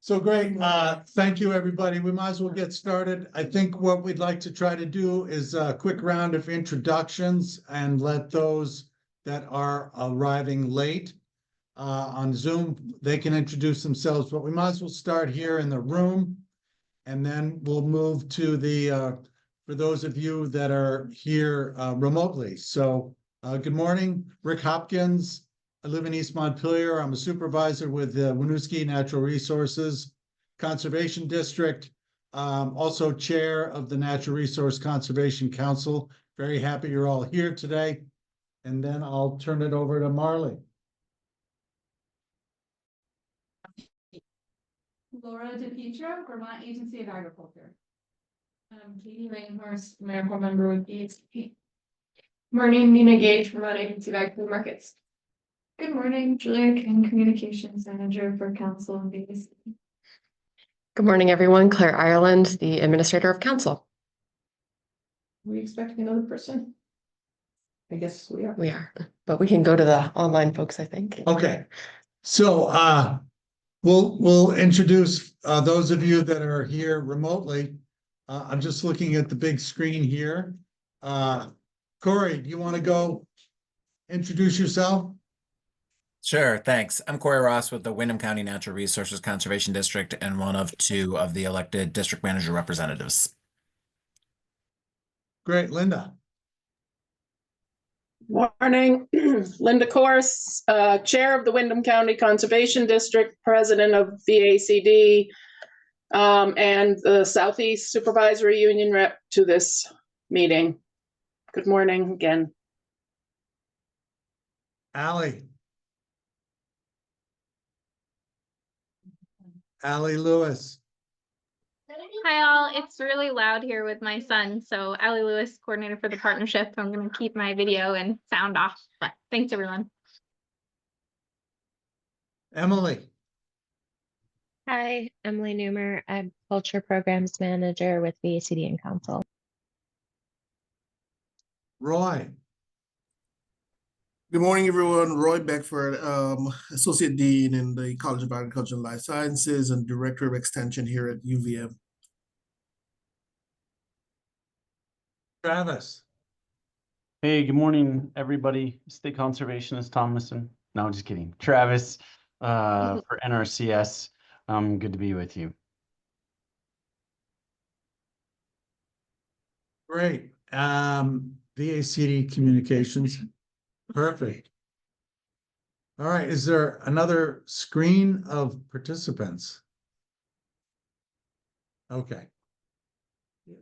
So great. Thank you, everybody. We might as well get started. I think what we'd like to try to do is a quick round of introductions and let those that are arriving late on Zoom, they can introduce themselves, but we might as well start here in the room. And then we'll move to the, for those of you that are here remotely. So good morning, Rick Hopkins. I live in East Montpelier. I'm a supervisor with the Winooski Natural Resources Conservation District, also chair of the Natural Resource Conservation Council. Very happy you're all here today. And then I'll turn it over to Marley. Laura DePietro, Vermont Agency of Agriculture. Katie Langhorst, medical member with DHP. Morning, Nina Gage, Vermont Agency of Agriculture Markets. Good morning, Julia King, Communications Manager for Council and BBC. Good morning, everyone. Claire Ireland, the Administrator of Council. Are we expecting another person? I guess we are. We are, but we can go to the online folks, I think. Okay, so we'll introduce those of you that are here remotely. I'm just looking at the big screen here. Corey, do you want to go introduce yourself? Sure, thanks. I'm Corey Ross with the Windham County Natural Resources Conservation District and one of two of the elected district manager representatives. Great, Linda. Morning, Linda Course, Chair of the Windham County Conservation District, President of VACD, and the Southeast Supervisory Union rep to this meeting. Good morning again. Allie. Allie Lewis. Hi all, it's really loud here with my son, so Allie Lewis, coordinator for the partnership. I'm going to keep my video and sound off, but thanks everyone. Emily. Hi, Emily Newmer. I'm Culture Programs Manager with VACD and Council. Roy. Good morning, everyone. Roy Beckford, Associate Dean in the College of Agriculture and Life Sciences and Director of Extension here at UVM. Travis. Hey, good morning, everybody. State Conservationist Thomason. No, just kidding. Travis for NRCS. Good to be with you. Great. VACD Communications. Perfect. All right. Is there another screen of participants? Okay.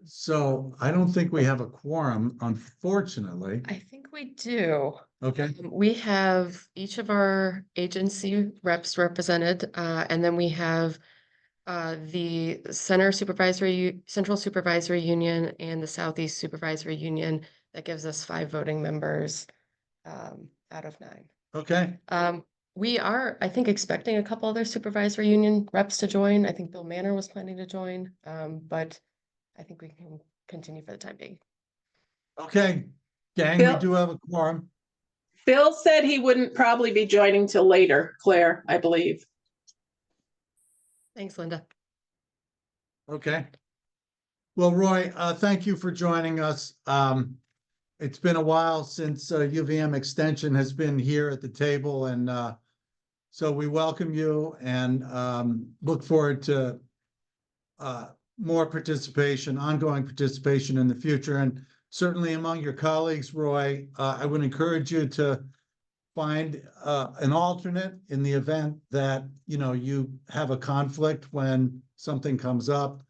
So I don't think we have a quorum, unfortunately. I think we do. Okay. We have each of our agency reps represented, and then we have the Central Supervisory Union and the Southeast Supervisory Union. That gives us 5 voting members out of 9. Okay. We are, I think, expecting a couple other supervisory union reps to join. I think Bill Manor was planning to join, but I think we can continue for the time being. Okay. Gang, Bill? we do have a quorum. Bill said he wouldn't probably be joining till later, Claire, I believe. Thanks, Linda. Okay. Well, Roy, thank you for joining us. It's been a while since UVM Extension has been here at the table, and so we welcome you and look forward to more participation, ongoing participation in the future. And certainly among your colleagues, Roy, I would encourage you to find an alternate in the event that, you know, you have a conflict when something comes up,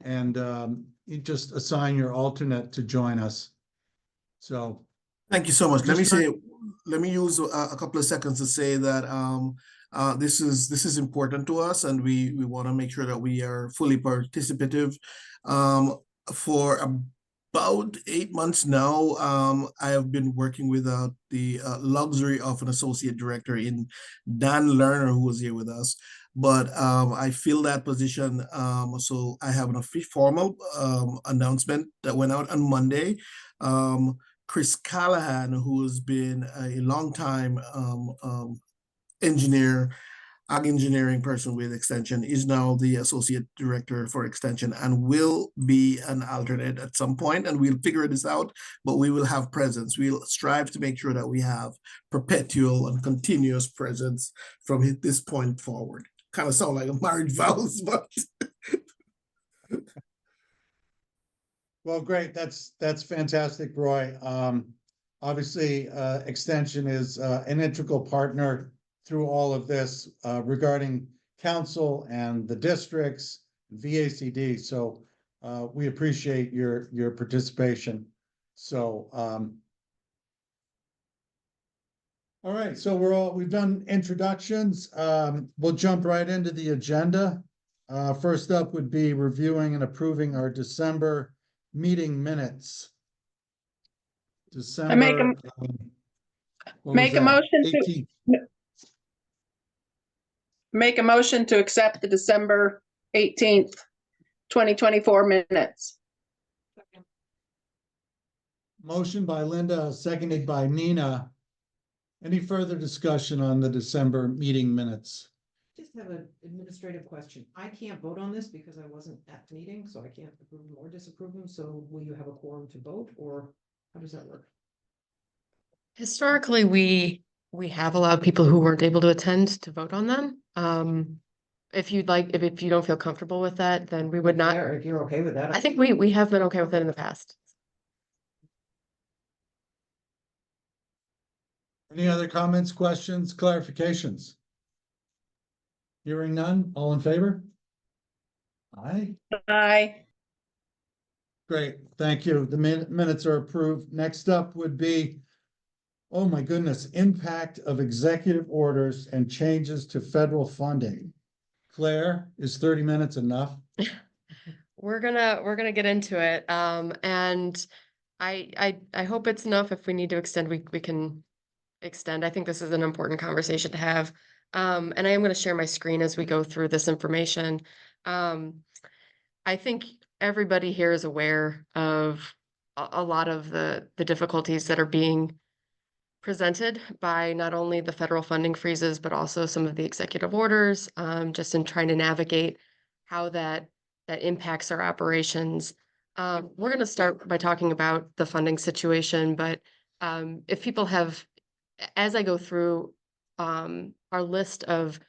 and you just assign your alternate to join us. So thank you so much. Let me use a couple of seconds to say that this is important to us, and we want to make sure that we are fully participative. For about 8 months now, I have been working without the luxury of an associate director in Dan Lerner, who was here with us. But I fill that position, so I have an formal announcement that went out on Monday. Chris Callahan, who has been a long-time engineer ag engineering person with Extension, is now the associate director for Extension and will be an alternate at some point, and we'll figure this out, but we will have presence. We'll strive to make sure that we have perpetual and continuous presence from this point forward. Kind of sound like a marriage vows, but Well, great. That's fantastic, Roy. Obviously, Extension is an integral partner through all of this regarding council and the districts, VACD. So we appreciate your participation. So all right, so we've done introductions. We'll jump right into the agenda. First up would be reviewing and approving our December meeting minutes. I make a- December. What Make was a that? motion to- 18th. Make a motion to accept the December 18th, 2024 minutes. Motion by Linda, seconded by Nina. Any further discussion on the December meeting minutes? Just have an administrative question. I can't vote on this because I wasn't at the meeting, so I can't approve them or disapprove them. So will you have a quorum to vote, or how does that work? Historically, we have allowed people who weren't able to attend to vote on them. If you'd like, if you don't feel comfortable with that, then we would not. Yeah, if you're okay with that. I think we have been okay with it in the past. Any other comments, questions, clarifications? Hearing none, all in favor? Aye. Aye. Great, thank you. The minutes are approved. Next up would be, oh my goodness, impact of executive orders and changes to federal funding. Claire, is 30 minutes enough? We're gonna get into it. And I hope it's enough. If we need to extend, we can extend. I think this is an important conversation to have. And I am going to share my screen as we go through this information. I think everybody here is aware of a lot of the difficulties that are being presented by not only the federal funding freezes, but also some of the executive orders, just in trying to navigate how that impacts our operations. We're going to start by talking about the funding situation, but if people have, as I go through our list of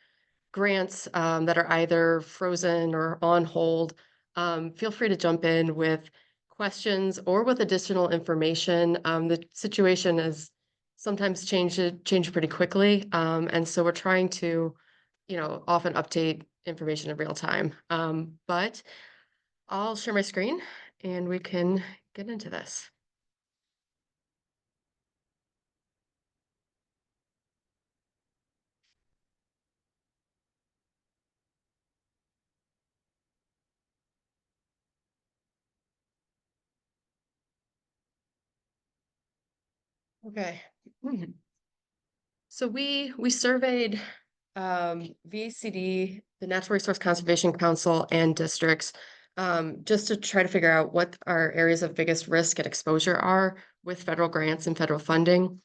grants that are either frozen or on hold, feel free to jump in with questions or with additional information. The situation has sometimes changed pretty quickly, and so we're trying to, often update information in real time. But I'll share my screen and we can get into this. Okay. So we surveyed VACD, the Natural Resource Conservation Council, and districts just to try to figure out what our areas of biggest risk and exposure are with federal grants and federal funding.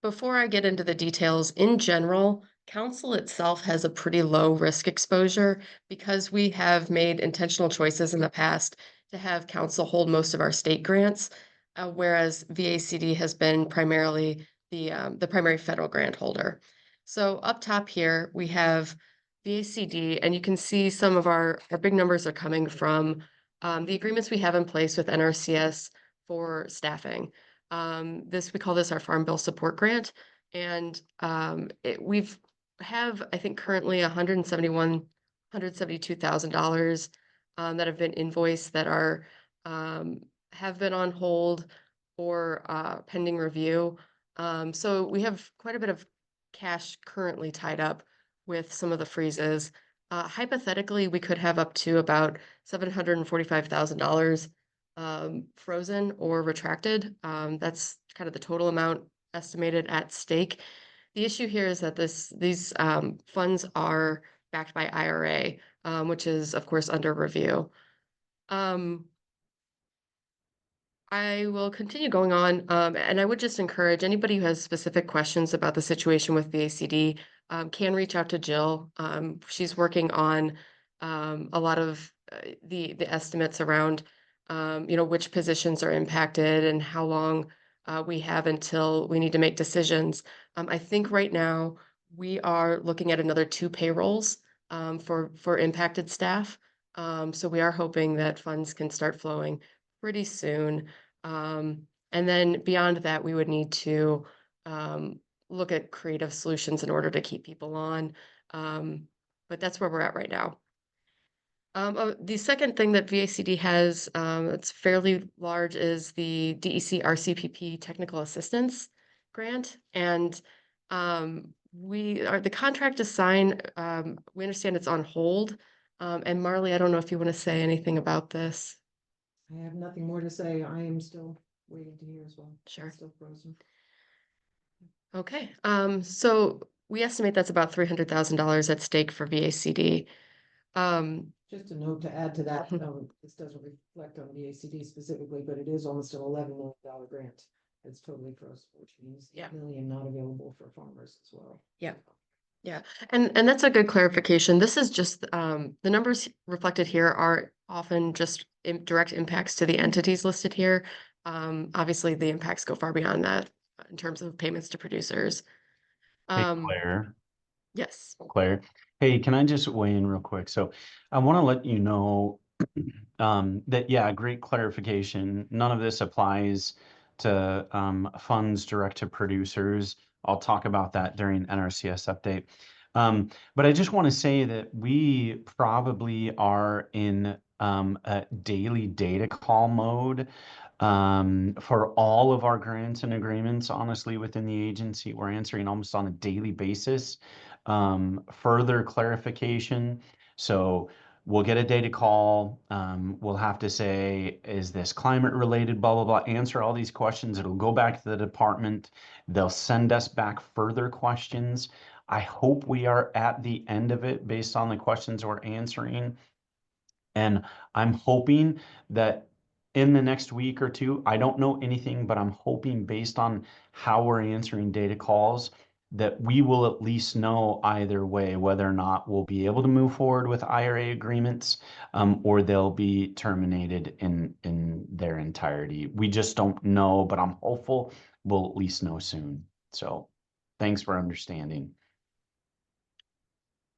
Before I get into the details, in general, council itself has a pretty low risk exposure because we have made intentional choices in the past to have council hold most of our state grants, whereas VACD has been primarily the primary federal grant holder. So up top here, we have VACD, and you can see some of our big numbers are coming from the agreements we have in place with NRCS for staffing. We call this our Farm Bill Support Grant, and we've I think currently $172,000 that have been invoiced that are have been on hold or pending review. So we have quite a bit of cash currently tied up with some of the freezes. Hypothetically, we could have up to about $745,000 frozen or retracted. That's kind of the total amount estimated at stake. The issue here is that these funds are backed by IRA, which is of course under review. I will continue going on, and I would just encourage anybody who has specific questions about the situation with VACD, can reach out to Jill. She's working on a lot of the estimates around which positions are impacted and how long we have until we need to make decisions. I think right now we are looking at another 2 payrolls for impacted staff. So we are hoping that funds can start flowing pretty soon. And then beyond that, we would need to look at creative solutions in order to keep people on. But that's where we're at right now. The second thing that VACD has, it's fairly large, is the DEC RCPP Technical Assistance Grant. And the contract is signed. We understand it's on hold. And Marley, I don't know if you want to say anything about this. I have nothing more to say. I am still waiting to hear as well. Sure. Still frozen. Okay, so we estimate that's about $300,000 at stake for VACD. Just a note to add to that, this doesn't reflect on VACD specifically, but it is almost an $11 million grant. It's totally frozen, which means Yeah. $8 million not available for farmers as well. Yeah. Yeah, and that's a good clarification. This is just the numbers reflected here are often just direct impacts to the entities listed here. Obviously, the impacts go far beyond that in terms of payments to producers. Hey, Claire. Yes. Claire. Hey, can I just weigh in real quick? So I want to let you know that, yeah, great clarification. None of this applies to funds direct to producers. I'll talk about that during NRCS update. But I just want to say that we probably are in a daily data call mode for all of our grants and agreements, honestly, within the agency. We're answering almost on a daily basis. Further clarification. So we'll get a data call. We'll have to say, is this climate related, blah, blah, blah, answer all these questions. It'll go back to the department. They'll send us back further questions. I hope we are at the end of it based on the questions we're answering. And I'm hoping that in the next week or two, I don't know anything, but I'm hoping based on how we're answering data calls, that we will at least know either way whether or not we'll be able to move forward with IRA agreements or they'll be terminated in their entirety. We just don't know, but I'm hopeful we'll at least know soon. So thanks for understanding.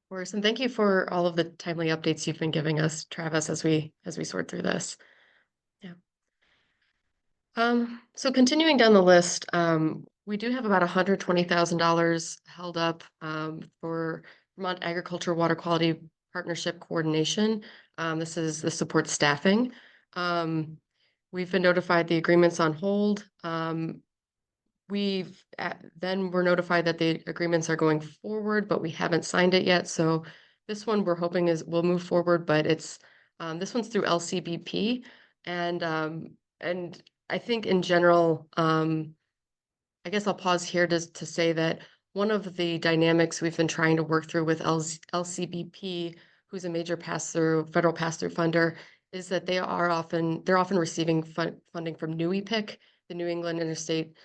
Of course, and thank you for all of the timely updates you've been giving us, Travis, as we sort through this. Yeah. So continuing down the list, we do have about $120,000 held up for Vermont Agriculture Water Quality Partnership Coordination. This supports staffing. We've been notified the agreement's on hold. Then we're notified that the agreements are going forward, but we haven't signed it yet. So this one we're hoping will move forward, but it's this one's through LCBP, and I think in general, I guess I'll pause here to say that one of the dynamics we've been trying to work through with LCBP, who's a major federal pass-through funder, is that they're often receiving funding from NUEPIC, the New England Interstate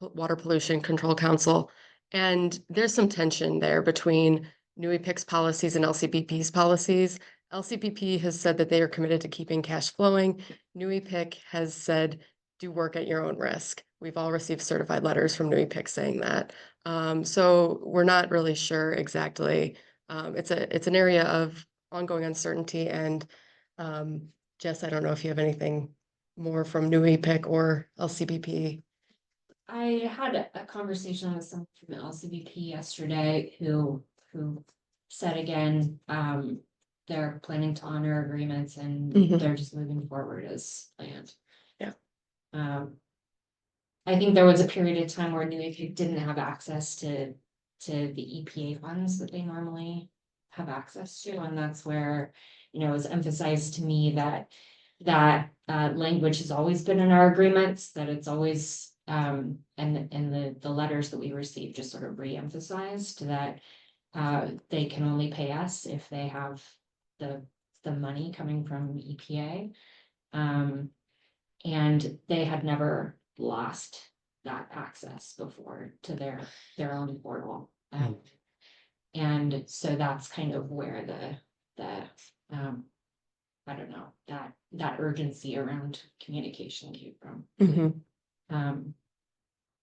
Water Pollution Control Council. And there's some tension there between NUEPIC's policies and LCBP's policies. LCBP has said that they are committed to keeping cash flowing. NUEPIC has said, do work at your own risk. We've all received certified letters from NUEPIC saying that. So we're not really sure exactly. It's an area of ongoing uncertainty. And Jess, I don't know if you have anything more from NUEPIC or LCBP. I had a conversation with someone from LCBP yesterday who said again, they're planning to honor agreements and they're just moving forward as planned. Yeah. I think there was a period of time where NUEPIC didn't have access to the EPA funds that they normally have access to, and that's where, it was emphasized to me that language has always been in our agreements, that it's always and the letters that we received just sort of re-emphasized that they can only pay us if they have the money coming from EPA, and they had never lost that access before to their own portal. And so that's kind of where I don't know, that urgency around communication came from.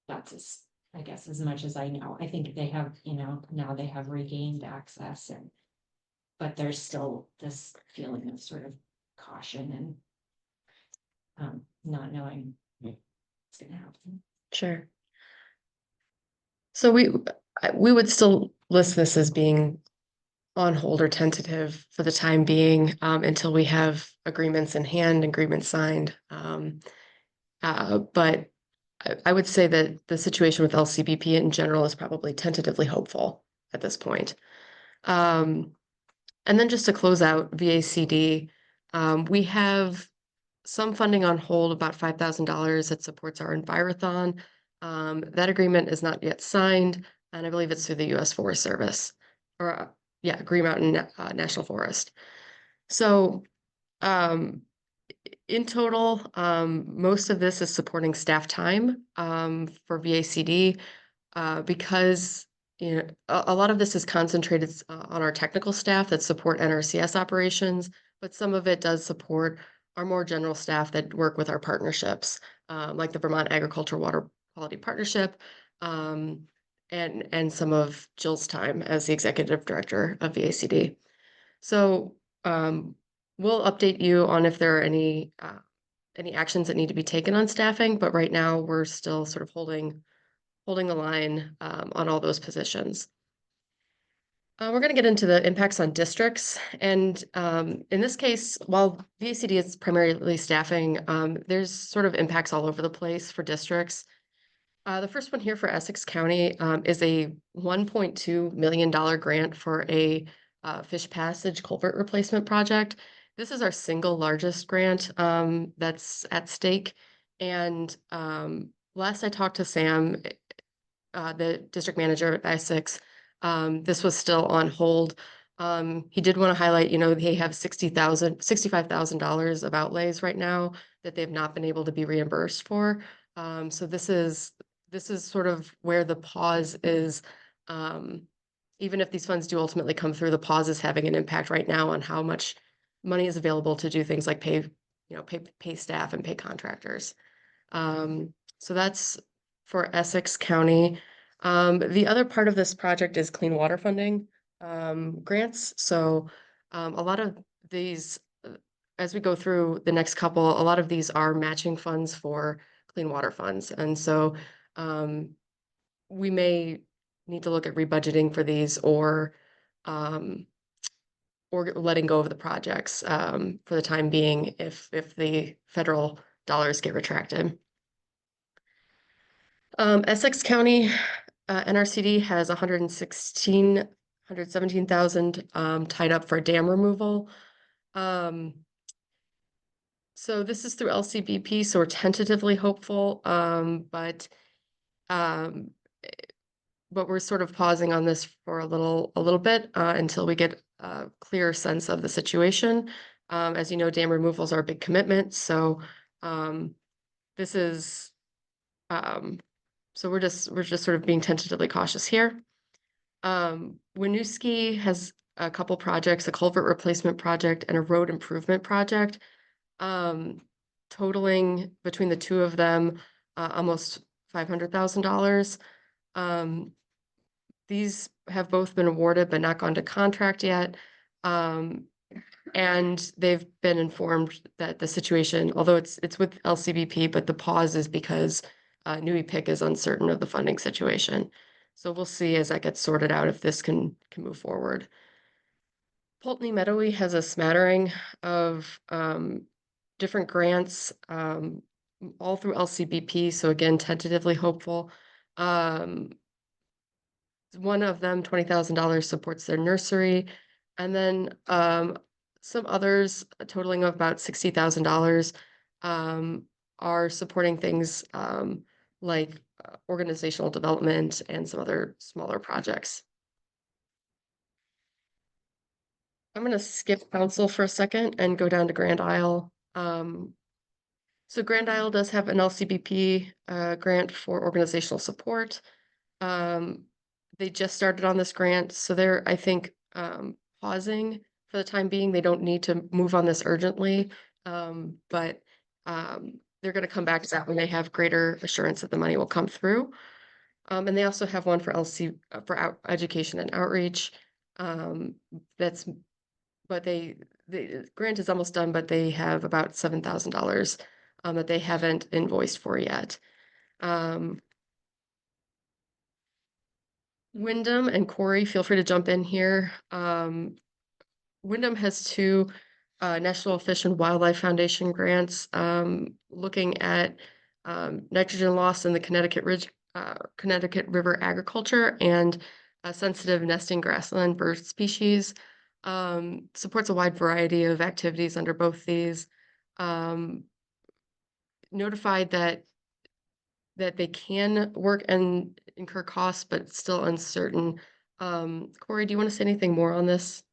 That's I guess as much as I know. I think they have, now they have regained access but there's still this feeling of sort of caution and not knowing what's gonna happen. Sure. So we would still list this as being on hold or tentative for the time being, until we have agreements in hand, agreements signed. But I would say that the situation with LCBP in general is probably tentatively hopeful at this point. And then just to close out VACD, we have some funding on hold, about $5,000 that supports our Envirothon. That agreement is not yet signed, and I believe it's through the U.S. Forest Service, or Green Mountain National Forest. So in total, most of this is supporting staff time for VACD because a lot of this is concentrated on our technical staff that support NRCS operations, but some of it does support our more general staff that work with our partnerships, like the Vermont Agricultural Water Quality Partnership, and some of Jill's time as the executive director of VACD. So we'll update you on if there are any actions that need to be taken on staffing, but right now we're still sort of holding the line on all those positions. We're going to get into the impacts on districts. And in this case, while VACD is primarily staffing, there's sort of impacts all over the place for districts. The first one here for Essex County is a $1.2 million grant for a fish passage culvert replacement project. This is our single largest grant that's at stake. And last I talked to Sam, the district manager at Essex, this was still on hold. He did want to highlight, they have $65,000 of outlays right now that they've not been able to be reimbursed for. So this is sort of where the pause is. Even if these funds do ultimately come through, the pause is having an impact right now on how much money is available to do things like pay staff and pay contractors. So that's for Essex County. The other part of this project is clean water funding grants. So a lot of these, as we go through the next couple, a lot of these are matching funds for clean water funds. And so we may need to look at rebudgeting for these or letting go of the projects for the time being if the federal dollars get retracted. Essex County NRCD has 117,000 tied up for dam removal. So this is through LCBP, so we're tentatively hopeful, but we're sort of pausing on this for a little bit until we get a clear sense of the situation. As you know, dam removals are a big commitment, so this is so we're just sort of being tentatively cautious here. Winooski has a couple projects, a culvert replacement project and a road improvement project, totaling between the two of them almost $500,000. These have both been awarded but not gone to contract yet. And they've been informed that the situation, although it's with LCBP, but the pause is because New EPIC is uncertain of the funding situation. So we'll see as that gets sorted out if this can move forward. Pulteney Meadowy has a smattering of different grants, all through LCBP. So again, tentatively hopeful. One of them, $20,000, supports their nursery. And then some others totaling of about $60,000 are supporting things like organizational development and some other smaller projects. I'm going to skip council for a second and go down to Grand Isle. So Grand Isle does have an LCBP grant for organizational support. They just started on this grant, so they're, I think, pausing for the time being. They don't need to move on this urgently. But they're gonna come back to that when they have greater assurance that the money will come through. And they also have one for education and outreach. That's, but the grant is almost done, but they have about $7,000 that they haven't invoiced for yet. Wyndham and Corey, feel free to jump in here. Wyndham has two National Fish and Wildlife Foundation grants looking at nitrogen loss in the Connecticut River agriculture and sensitive nesting grassland bird species. Supports a wide variety of activities under both these. Notified that they can work and incur costs, but still uncertain. Corey, do you want to say anything more on this?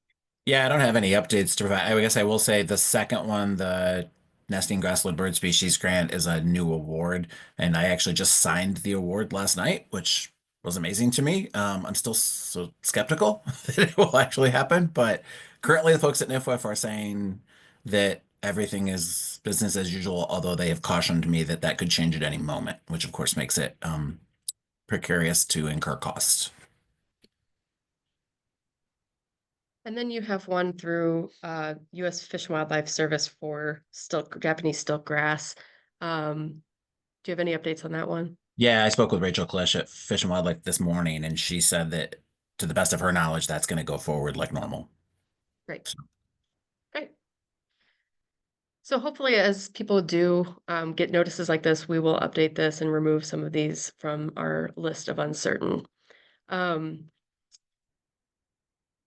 Yeah, I don't have any updates to provide. I guess I will say the second one, the Nesting Grassland Bird Species Grant, is a new award, and I actually just signed the award last night, which was amazing to me. I'm still so skeptical that it will actually happen, but currently the folks at NIFWF are saying that everything is business as usual, although they have cautioned me that that could change at any moment, which of course makes it precarious to incur costs. And then you have one through U.S. Fish and Wildlife Service for Japanese stilt grass. Do you have any updates on that one? Yeah, I spoke with Rachel Klish at Fish and Wildlife this morning, and she said that, to the best of her knowledge, that's going to go forward like normal. Great. Great. So hopefully, as people do get notices like this, we will update this and remove some of these from our list of uncertain.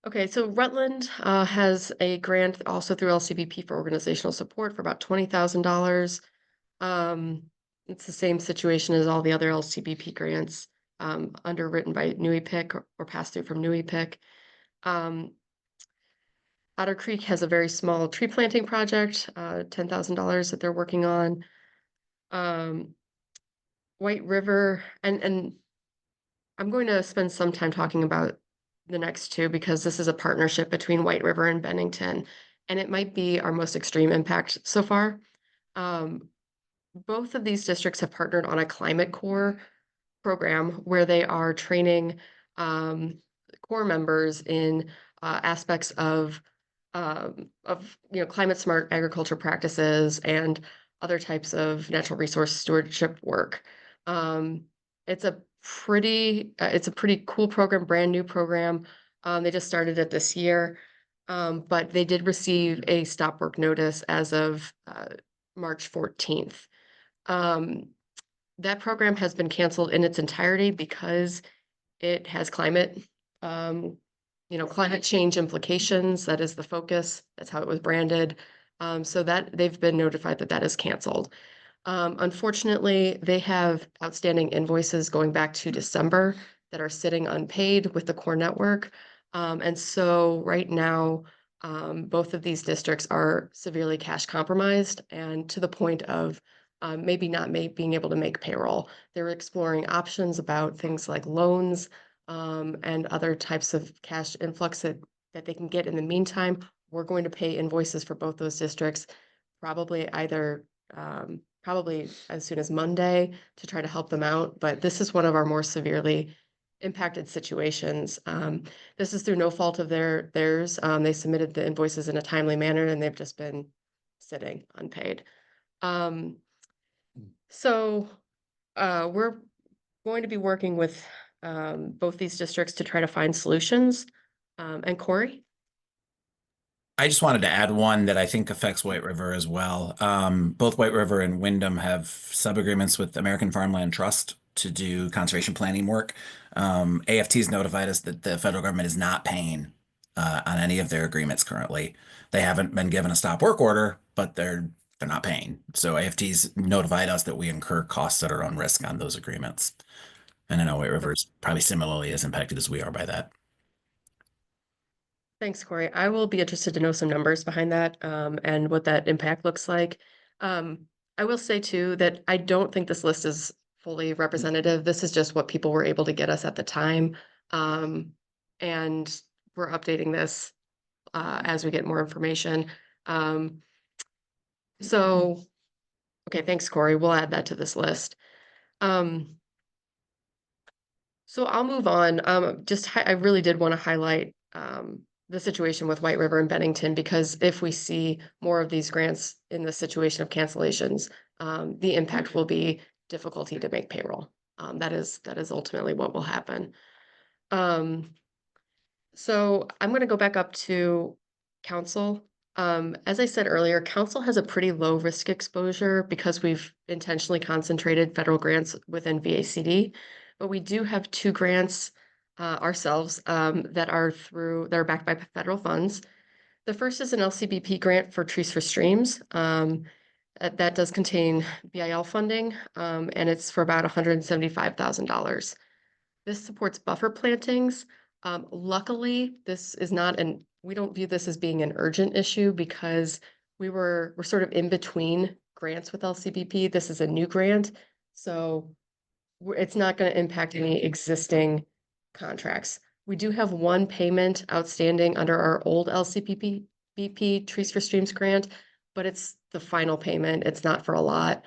Okay, so Rutland has a grant also through LCBP for organizational support for about $20,000. It's the same situation as all the other LCBP grants underwritten by NUEPIC or passed through from NUEPIC. Otter Creek has a very small tree planting project, $10,000 that they're working on. White River, and I'm going to spend some time talking about the next two because this is a partnership between White River and Bennington, and it might be our most extreme impact so far. Both of these districts have partnered on a Climate Corps program where they are training Corps members in aspects of climate smart agriculture practices and other types of natural resource stewardship work. It's a pretty cool program, brand new program. They just started it this year, but they did receive a stop work notice as of March 14th. That program has been canceled in its entirety because it has climate change implications. That is the focus. That's how it was branded. So that they've been notified that is canceled. Unfortunately, they have outstanding invoices going back to December that are sitting unpaid with the core network. And so right now, both of these districts are severely cash compromised and to the point of maybe not being able to make payroll. They're exploring options about things like loans and other types of cash influx that they can get in the meantime. We're going to pay invoices for both those districts, probably as soon as Monday to try to help them out. But this is one of our more severely impacted situations. This is through no fault of theirs. They submitted the invoices in a timely manner and they've just been sitting unpaid. So we're going to be working with both these districts to try to find solutions. And Corey? I just wanted to add one that I think affects White River as well. Both White River and Wyndham have sub-agreements with American Farmland Trust to do conservation planning work. AFT's notified us that the federal government is not paying on any of their agreements currently. They haven't been given a stop work order, but they're not paying. So AFT's notified us that we incur costs at our own risk on those agreements. And I know White River is probably similarly as impacted as we are by that. Thanks, Corey. I will be interested to know some numbers behind that and what that impact looks like. I will say too that I don't think this list is fully representative. This is just what people were able to get us at the time. And we're updating this as we get more information. So, okay, thanks, Corey. We'll add that to this list. So I'll move on. I really did want to highlight the situation with White River and Bennington, because if we see more of these grants in the situation of cancellations, the impact will be difficulty to make payroll. That is ultimately what will happen. So I'm going to go back up to council. As I said earlier, council has a pretty low risk exposure because we've intentionally concentrated federal grants within VACD, but we do have 2 grants ourselves that are backed by federal funds. The first is an LCBP grant for Trees for Streams. That does contain BIL funding, and it's for about $175,000. This supports buffer plantings. Luckily, we don't view this as being an urgent issue because we're sort of in between grants with LCBP. This is a new grant, so it's not going to impact any existing contracts. We do have 1 payment outstanding under our old LCBP Trees for Streams grant, but it's the final payment. It's not for a lot.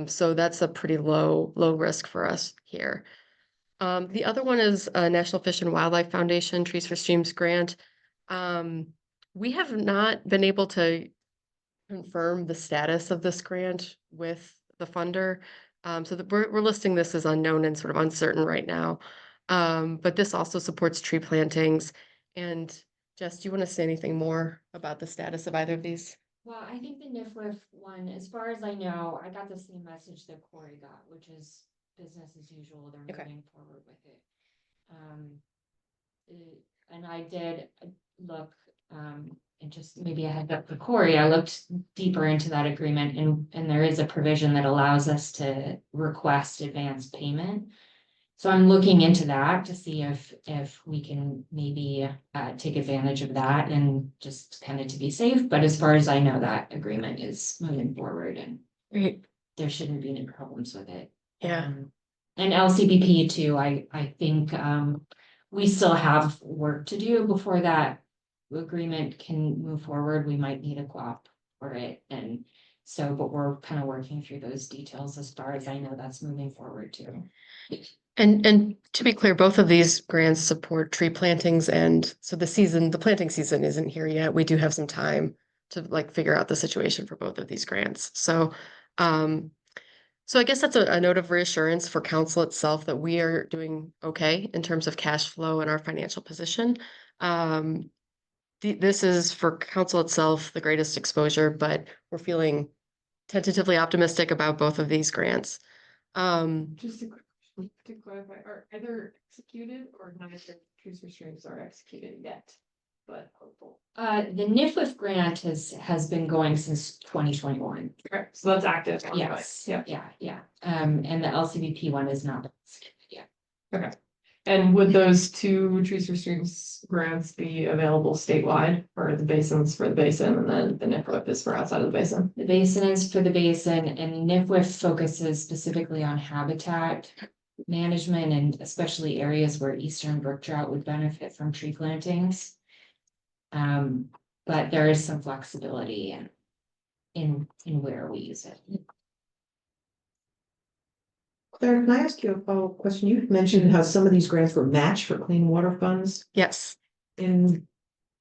So that's a pretty low risk for us here. The other one is a National Fish and Wildlife Foundation Trees for Streams grant. We have not been able to confirm the status of this grant with the funder. We're listing this as unknown and sort of uncertain right now. But this also supports tree plantings. And Jess, do you want to say anything more about the status of either of these? Well, I think the NIFLIF one, as far as I know, I got the same message that Corey got, which is business as usual. They're moving forward with it. And I did look, and just maybe a heads up for Corey, I looked deeper into that agreement, and there is a provision that allows us to request advance payment. So I'm looking into that to see if we can maybe take advantage of that and just kind of to be safe. But as far as I know, that agreement is moving forward and there shouldn't be any problems with it. Yeah. And LCBP too, I think we still have work to do before that agreement can move forward. We might need a co-op for it. And so, but we're kind of working through those details. As far as I know, that's moving forward too. And to be clear, both of these grants support tree plantings, and so the planting season isn't here yet. We do have some time to figure out the situation for both of these grants. So I guess that's a note of reassurance for council itself that we are doing okay in terms of cash flow and our financial position. This is for council itself, the greatest exposure, but we're feeling tentatively optimistic about both of these grants. Just a quick question to clarify, are either executed or neither Trees for Streams are executed yet? But hopeful. The NIFLIF grant has been going since 2021. Okay, so that's active. Yes. Yeah. And the LCBP one is not executed yet. Okay. And would those 2 Trees for Streams grants be available statewide, or the basins for the basin, and then the NIFLIF is for outside of the basin? The basin is for the basin, and NIFLIF focuses specifically on habitat management and especially areas where eastern brook trout would benefit from tree plantings. But there is some flexibility in where we use it. Claire, can I ask you a follow-up question? You mentioned how some of these grants were matched for clean water funds. Yes. And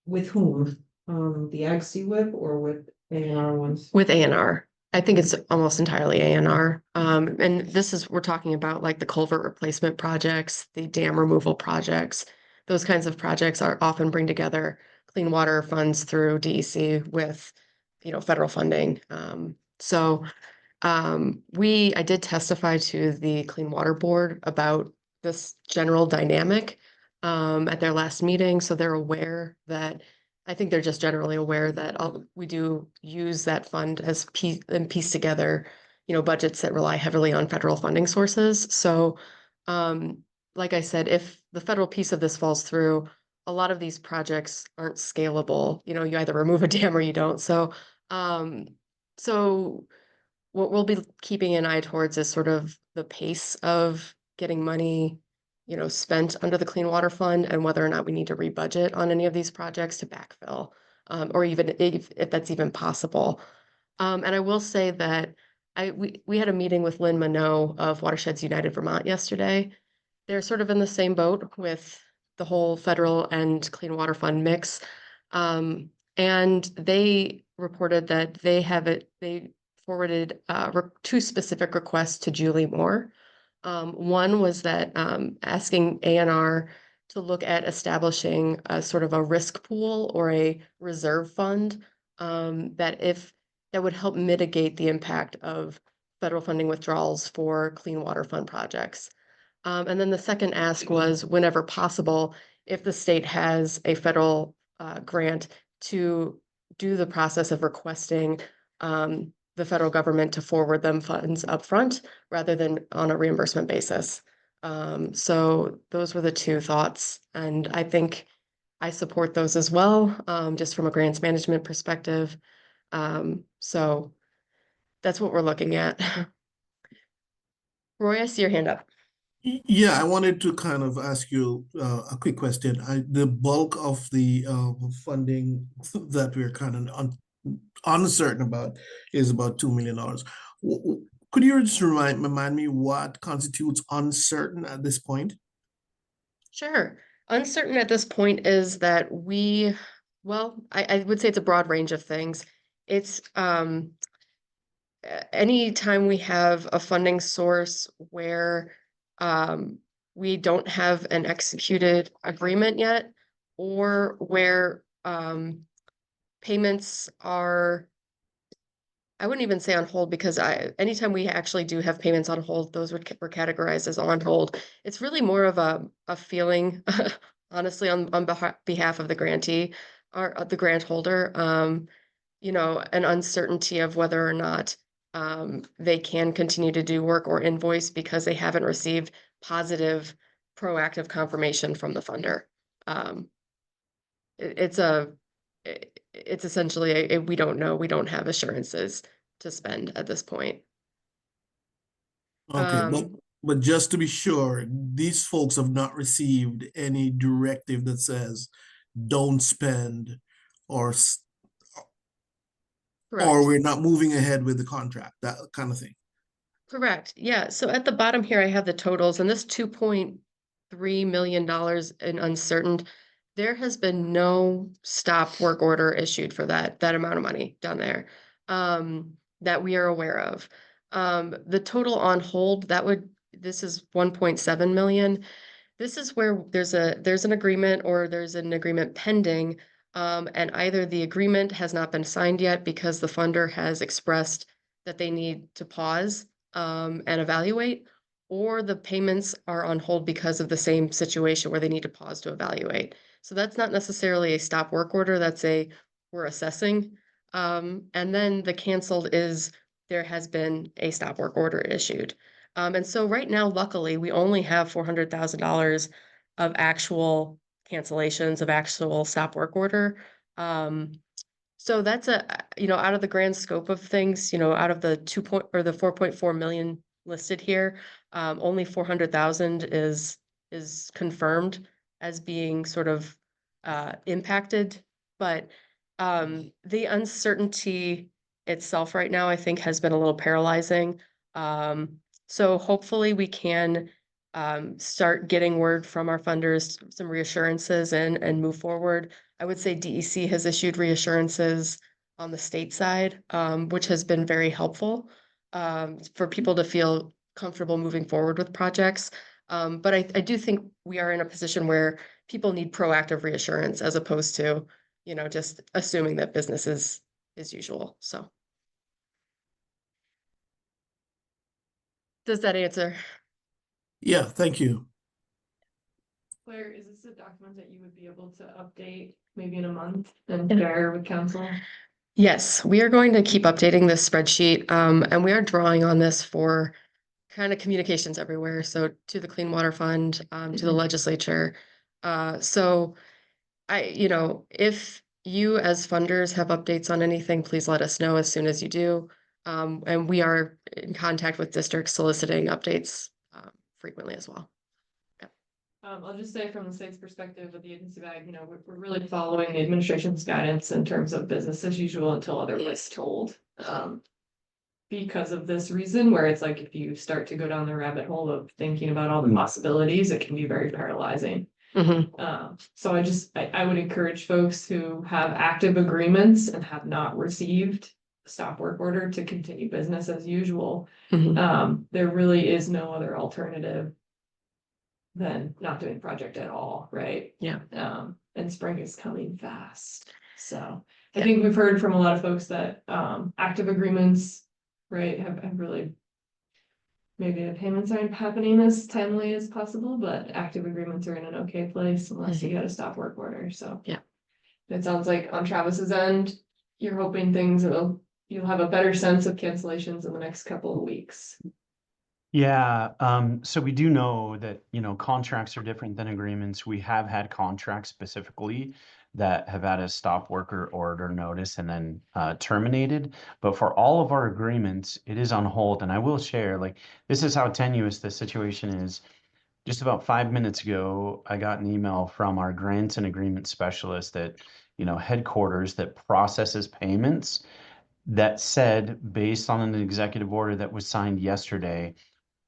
with whom? The Ag CWIP or with A&R ones? With ANR. I think it's almost entirely ANR. And we're talking about the culvert replacement projects, the dam removal projects. Those kinds of projects often bring together clean water funds through DEC with, federal funding. I did testify to the Clean Water Board about this general dynamic at their last meeting. So they're aware that, I think they're just generally aware that we do use that fund as piece together, budgets that rely heavily on federal funding sources. So, like I said, if the federal piece of this falls through, a lot of these projects aren't scalable. You either remove a dam or you don't. So what we'll be keeping an eye towards is sort of the pace of getting money spent under the Clean Water Fund and whether or not we need to rebudget on any of these projects to backfill, or even if that's even possible. And I will say that we had a meeting with Lynn Minot of Watersheds United Vermont yesterday. They're sort of in the same boat with the whole federal and Clean Water Fund mix. And they reported that they forwarded two specific requests to Julie Moore. One was that asking ANR to look at establishing a sort of a risk pool or a reserve fund that would help mitigate the impact of federal funding withdrawals for Clean Water Fund projects. And then the second ask was, whenever possible, if the state has a federal grant, to do the process of requesting the federal government to forward them funds upfront rather than on a reimbursement basis. So those were the two thoughts, and I think I support those as well, just from a grants management perspective. So that's what we're looking at. Roy, I see your hand up. Yeah, I wanted to kind of ask you a quick question. The bulk of the funding that we're kind of uncertain about is about $2 million. Could you just remind me what constitutes uncertain at this point? Sure. Uncertain at this point is that I would say it's a broad range of things. It's anytime we have a funding source where we don't have an executed agreement yet, or where payments are, I wouldn't even say on hold, because anytime we actually do have payments on hold, those were categorized as on hold. It's really more of a feeling, honestly, on behalf of the grantee or the grant holder, an uncertainty of whether or not they can continue to do work or invoice because they haven't received positive, proactive confirmation from the funder. It's essentially we don't know. We don't have assurances to spend at this point. Okay, but just to be sure, these folks have not received any directive that says don't spend or we're not moving ahead with the contract, that kind of thing. Correct. Yeah. So at the bottom here, I have the totals, and this $2.3 million in uncertain, there has been no stop work order issued for that amount of money down there that we are aware of. The total on hold, this is 1.7 million. This is where there's an agreement or there's an agreement pending, and either the agreement has not been signed yet because the funder has expressed that they need to pause and evaluate, or the payments are on hold because of the same situation where they need to pause to evaluate. So that's not necessarily a stop work order, that's we're assessing. And then the canceled is there has been a stop work order issued. And so right now, luckily, we only have $400,000 of actual cancellations, of actual stop work order. So that's out of the grand scope of things, out of the 4.4 million listed here, only 400,000 is confirmed as being sort of impacted. But the uncertainty itself right now, I think, has been a little paralyzing. So hopefully we can start getting word from our funders, some reassurances, and move forward. I would say DEC has issued reassurances on the state side, which has been very helpful for people to feel comfortable moving forward with projects. But I do think we are in a position where people need proactive reassurance as opposed to, just assuming that business is usual. So. Does that answer? Yeah, thank you. Claire, is this a document that you would be able to update maybe in a month and share with council? Yes, we are going to keep updating this spreadsheet, and we are drawing on this for kind of communications everywhere. So to the Clean Water Fund, to the legislature. So if you as funders have updates on anything, please let us know as soon as you do. And we are in contact with districts soliciting updates frequently as well. I'll just say from the state's perspective of the agency bag, you know, we're really following the administration's guidance in terms of business as usual until otherwise told. Because of this reason, where it's like if you start to go down the rabbit hole of thinking about all the possibilities, it can be very paralyzing. So I would encourage folks who have active agreements and have not received a stop work order to continue business as usual. There really is no other alternative than not doing the project at all, right? Yeah. And spring is coming fast. So I think we've heard from a lot of folks that active agreements, right, have really maybe the payments aren't happening as timely as possible, but active agreements are in an okay place unless you get a stop work order. So Yeah. It sounds like on Travis's end, you're hoping you'll have a better sense of cancellations in the next couple of weeks. Yeah, so we do know that, you know, contracts are different than agreements. We have had contracts specifically that have had a stop work order notice and then terminated. But for all of our agreements, it is on hold. And I will share, like, this is how tenuous the situation is. Just about 5 minutes ago, I got an email from our grants and agreement specialist at, you know, headquarters that processes payments that said, based on an executive order that was signed yesterday,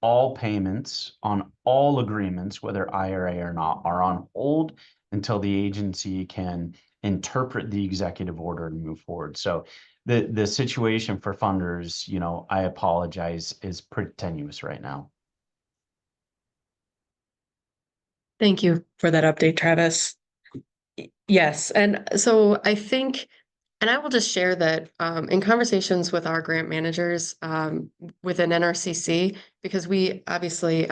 all payments on all agreements, whether IRA or not, are on hold until the agency can interpret the executive order and move forward. So the situation for funders, you know, I apologize, is pretty tenuous right now. Thank you for that update, Travis. Yes, and so I think, and I will just share that in conversations with our grant managers within NRCC, because we obviously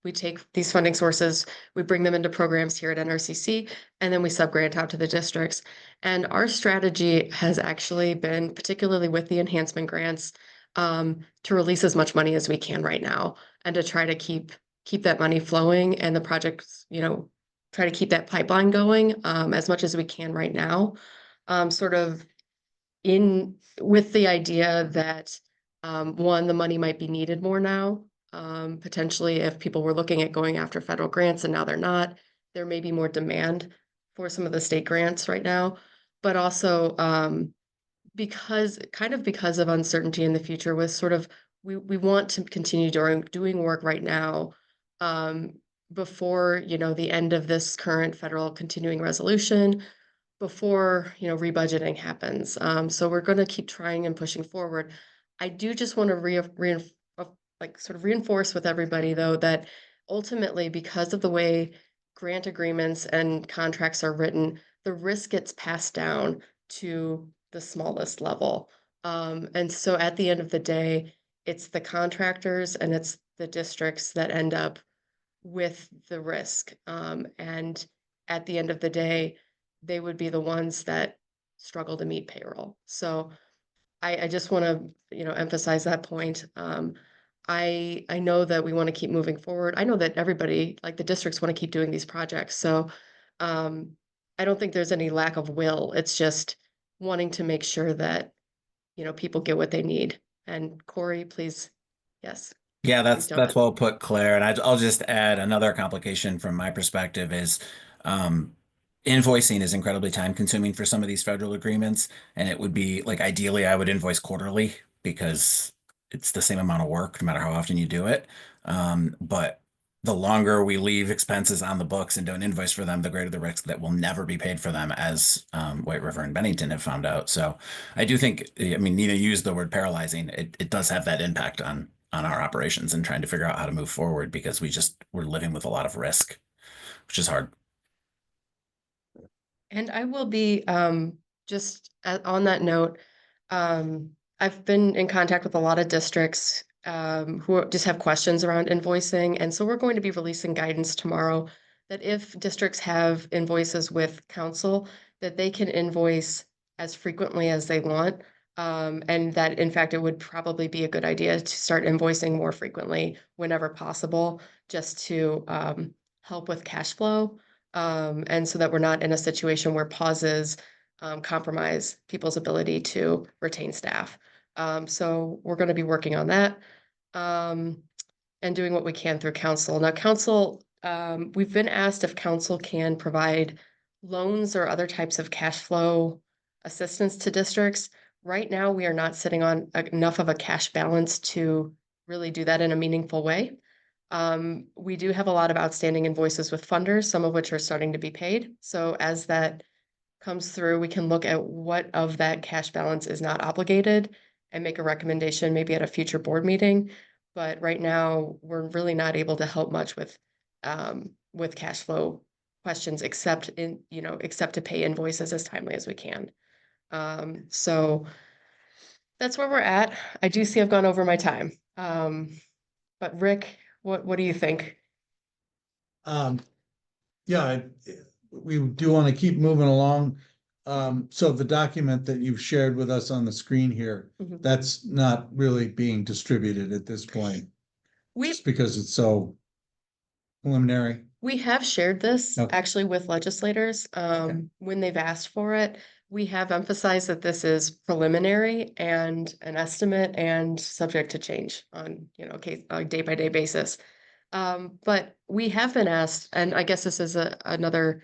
we take these funding sources, we bring them into programs here at NRCC, and then we subgrant out to the districts. And our strategy has actually been, particularly with the enhancement grants, to release as much money as we can right now, and to try to keep that money flowing and the projects, you know, try to keep that pipeline going as much as we can right now. Sort of in with the idea that one, the money might be needed more now. Potentially, if people were looking at going after federal grants and now they're not, there may be more demand for some of the state grants right now. But also because of uncertainty in the future, with sort of we want to continue doing work right now before, you know, the end of this current federal continuing resolution, before, you know, rebudgeting happens. So we're going to keep trying and pushing forward. I do just want to reinforce with everybody, though, that ultimately, because of the way grant agreements and contracts are written, the risk gets passed down to the smallest level. And so at the end of the day, it's the contractors and it's the districts that end up with the risk. And at the end of the day, they would be the ones that struggle to meet payroll. So I just want to, you know, emphasize that point. I know that we want to keep moving forward. I know that everybody, like the districts, want to keep doing these projects. So I don't think there's any lack of will. It's just wanting to make sure that, you know, people get what they need. And Corey, please, yes. Yeah, Please jump that's in. well put, Claire. And I'll just add another complication from my perspective is invoicing is incredibly time consuming for some of these federal agreements. And it would be like ideally I would invoice quarterly because it's the same amount of work no matter how often you do it. But the longer we leave expenses on the books and don't invoice for them, the greater the risk that we'll never be paid for them, as White River and Bennington have found out. So I do think, I mean, Nina used the word paralyzing. It does have that impact on our operations and trying to figure out how to move forward because we're living with a lot of risk, which is hard. And I will be on that note, I've been in contact with a lot of districts who just have questions around invoicing. And so we're going to be releasing guidance tomorrow that if districts have invoices with council, that they can invoice as frequently as they want. And that in fact, it would probably be a good idea to start invoicing more frequently whenever possible, just to help with cash flow. And so that we're not in a situation where pauses compromise people's ability to retain staff. So we're going to be working on that and doing what we can through council. Now, council we've been asked if council can provide loans or other types of cash flow assistance to districts. Right now, we are not sitting on enough of a cash balance to really do that in a meaningful way. We do have a lot of outstanding invoices with funders, some of which are starting to be paid. So as that comes through, we can look at what of that cash balance is not obligated and make a recommendation maybe at a future board meeting. But right now, we're really not able to help much with cash flow questions, except except to pay invoices as timely as we can. So that's where we're at. I do see I've gone over my time. But Rick, what do you think? Yeah, we do want to keep moving along. So the document that you've shared with us on the screen here, Mhm. that's not really being distributed at this point, We just because it's so preliminary. We have shared this Okay. actually with legislators, when they've asked for it. We have emphasized that this is preliminary and an estimate and subject to change on, case, day by day basis. But we have been asked, and I guess this is another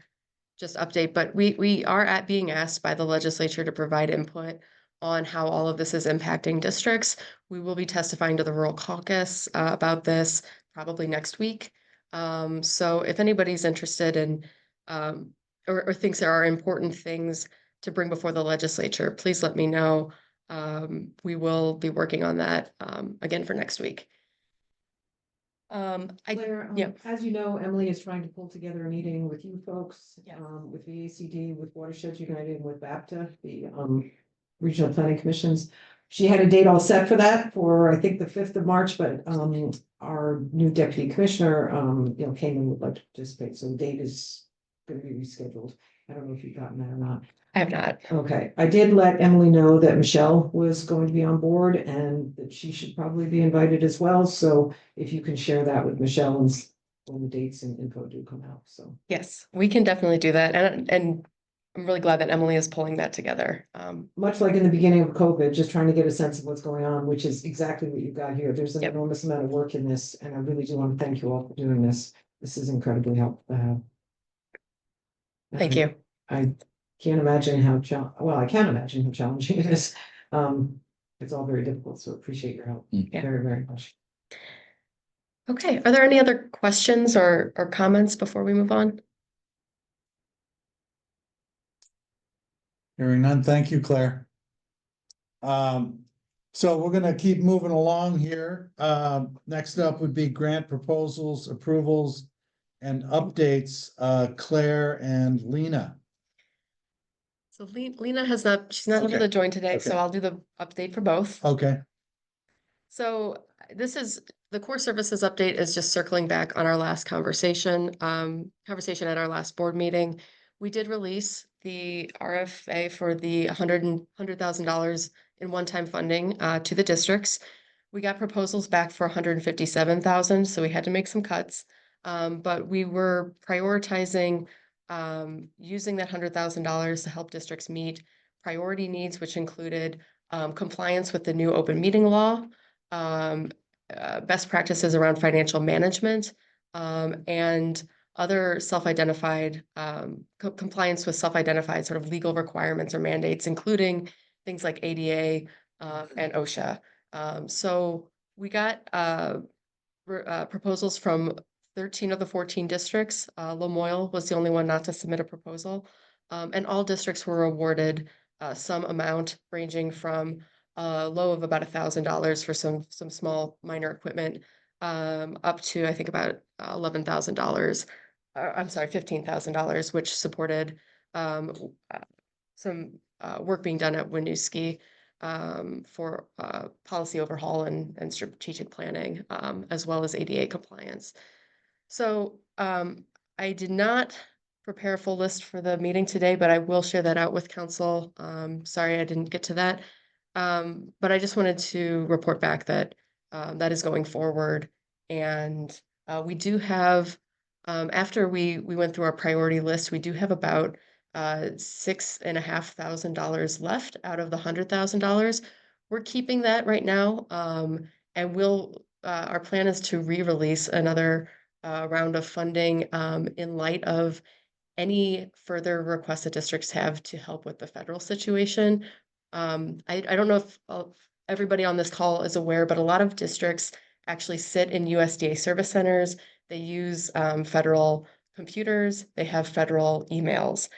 just update, but we are being asked by the legislature to provide input on how all of this is impacting districts. We will be testifying to the rural caucus about this probably next week. So if anybody's interested in or thinks there are important things to bring before the legislature, please let me know. We will be working on that again for next week. Claire, yeah. as you know, Emily is trying to pull together a meeting with you folks, Yeah. with the ACD, with Watersheds United, and with BAPTA, the Regional Planning Commissions. She had a date all set for that for, I think, the 5th of March, but our new deputy commissioner, came and would like to participate, so the date is gonna be rescheduled. I don't know if you've gotten that or not. I have not. Okay, I did let Emily know that Michelle was going to be on board and that she should probably be invited as well, so if you can share that with Michelle and when the dates and info do come out, so. Yes, we can definitely do that. And I'm really glad that Emily is pulling that together. Much like in the beginning of COVID, just trying to get a sense of what's going on, which is exactly what you've got here. There's an Yep. enormous amount of work in this, and I really do want to thank you all for doing this. This is incredibly helpful to have. Thank you. I can't imagine I can imagine how challenging it is. It's all very difficult, so appreciate your help Yeah. very, very much. Okay, are there any other questions or comments before we move on? Hearing none, thank you, Claire. So we're gonna keep moving along here. Next up would be grant proposals, approvals, and updates. Claire and Lena. So Lena she's not able Okay. to join today, so Okay. I'll do the update for both. Okay, So this is the core services update is just circling back on our last conversation at our last board meeting. We did release the RFA for the $100,000 in one-time funding to the districts. We got proposals back for 157,000, so we had to make some cuts. But we were prioritizing using that $100,000 to help districts meet priority needs, which included compliance with the new open meeting law, best practices around financial management, and other self-identified compliance with self-identified sort of legal requirements or mandates, including things like ADA and OSHA. So we got proposals from 13 of the 14 districts. Lamoille was the only one not to submit a proposal. And all districts were awarded some amount ranging from a low of about $1,000 for some small minor equipment, up to I think about $11,000. I'm sorry, $15,000, which supported some work being done at Winooski for policy overhaul and strategic planning, as well as ADA compliance. So I did not prepare a full list for the meeting today, but I will share that out with council. Sorry, I didn't get to that. But I just wanted to report back that that is going forward. And we do have, after we went through our priority list, we do have about $6,500 left out of the $100,000. We're keeping that right now. And our plan is to re-release another round of funding in light of any further requests that districts have to help with the federal situation. I don't know if everybody on this call is aware, but a lot of districts actually sit in USDA service centers. They use federal computers, they have federal emails.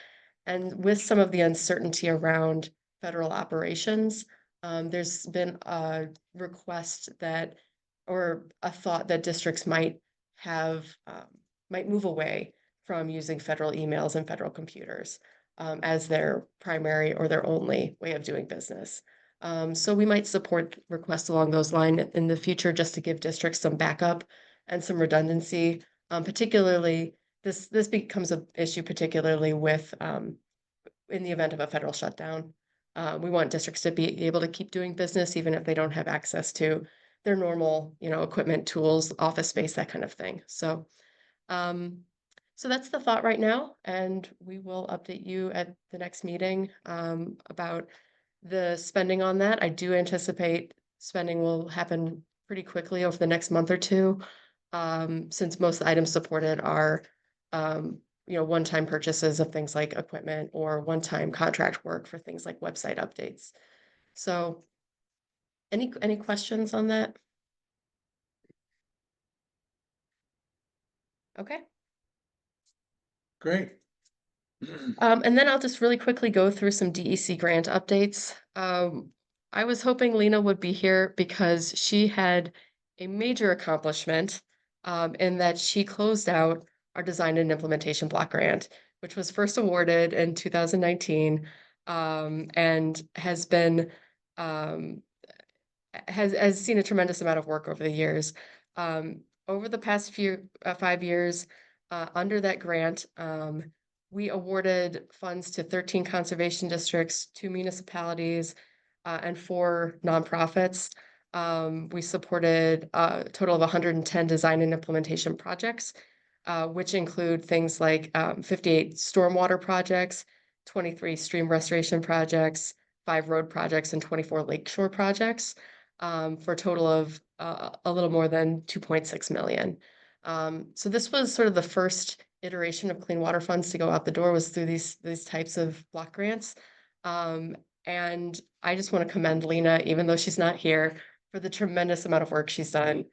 And with some of the uncertainty around federal operations, there's been a request that, or a thought that districts might have, might move away from using federal emails and federal computers as their primary or their only way of doing business. So we might support requests along those lines in the future just to give districts some backup and some redundancy. Particularly, this becomes an issue particularly with in the event of a federal shutdown. We want districts to be able to keep doing business even if they don't have access to their normal, equipment, tools, office space, that kind of thing. So that's the thought right now, and we will update you at the next meeting about the spending on that. I do anticipate spending will happen pretty quickly over the next month or two, since most of the items supported are, one-time purchases of things like equipment or one-time contract work for things like website updates. So, any questions on that? Okay. Great. And then I'll just really quickly go through some DEC grant updates. I was hoping Lena would be here because she had a major accomplishment in that she closed out our design and implementation block grant, which was first awarded in 2019 and has been has seen a tremendous amount of work over the years. Over the past 5 years, under that grant, we awarded funds to 13 conservation districts, 2 municipalities, and 4 nonprofits. We supported a total of 110 design and implementation projects, which include things like 58 stormwater projects, 23 stream restoration projects, 5 road projects, and 24 lakeshore projects, for a total of a little more than 2.6 million. So this was sort of the first iteration of clean water funds to go out the door, was through these types of block grants. And I just want to commend Lena, even though she's not here, for the tremendous amount of work she's done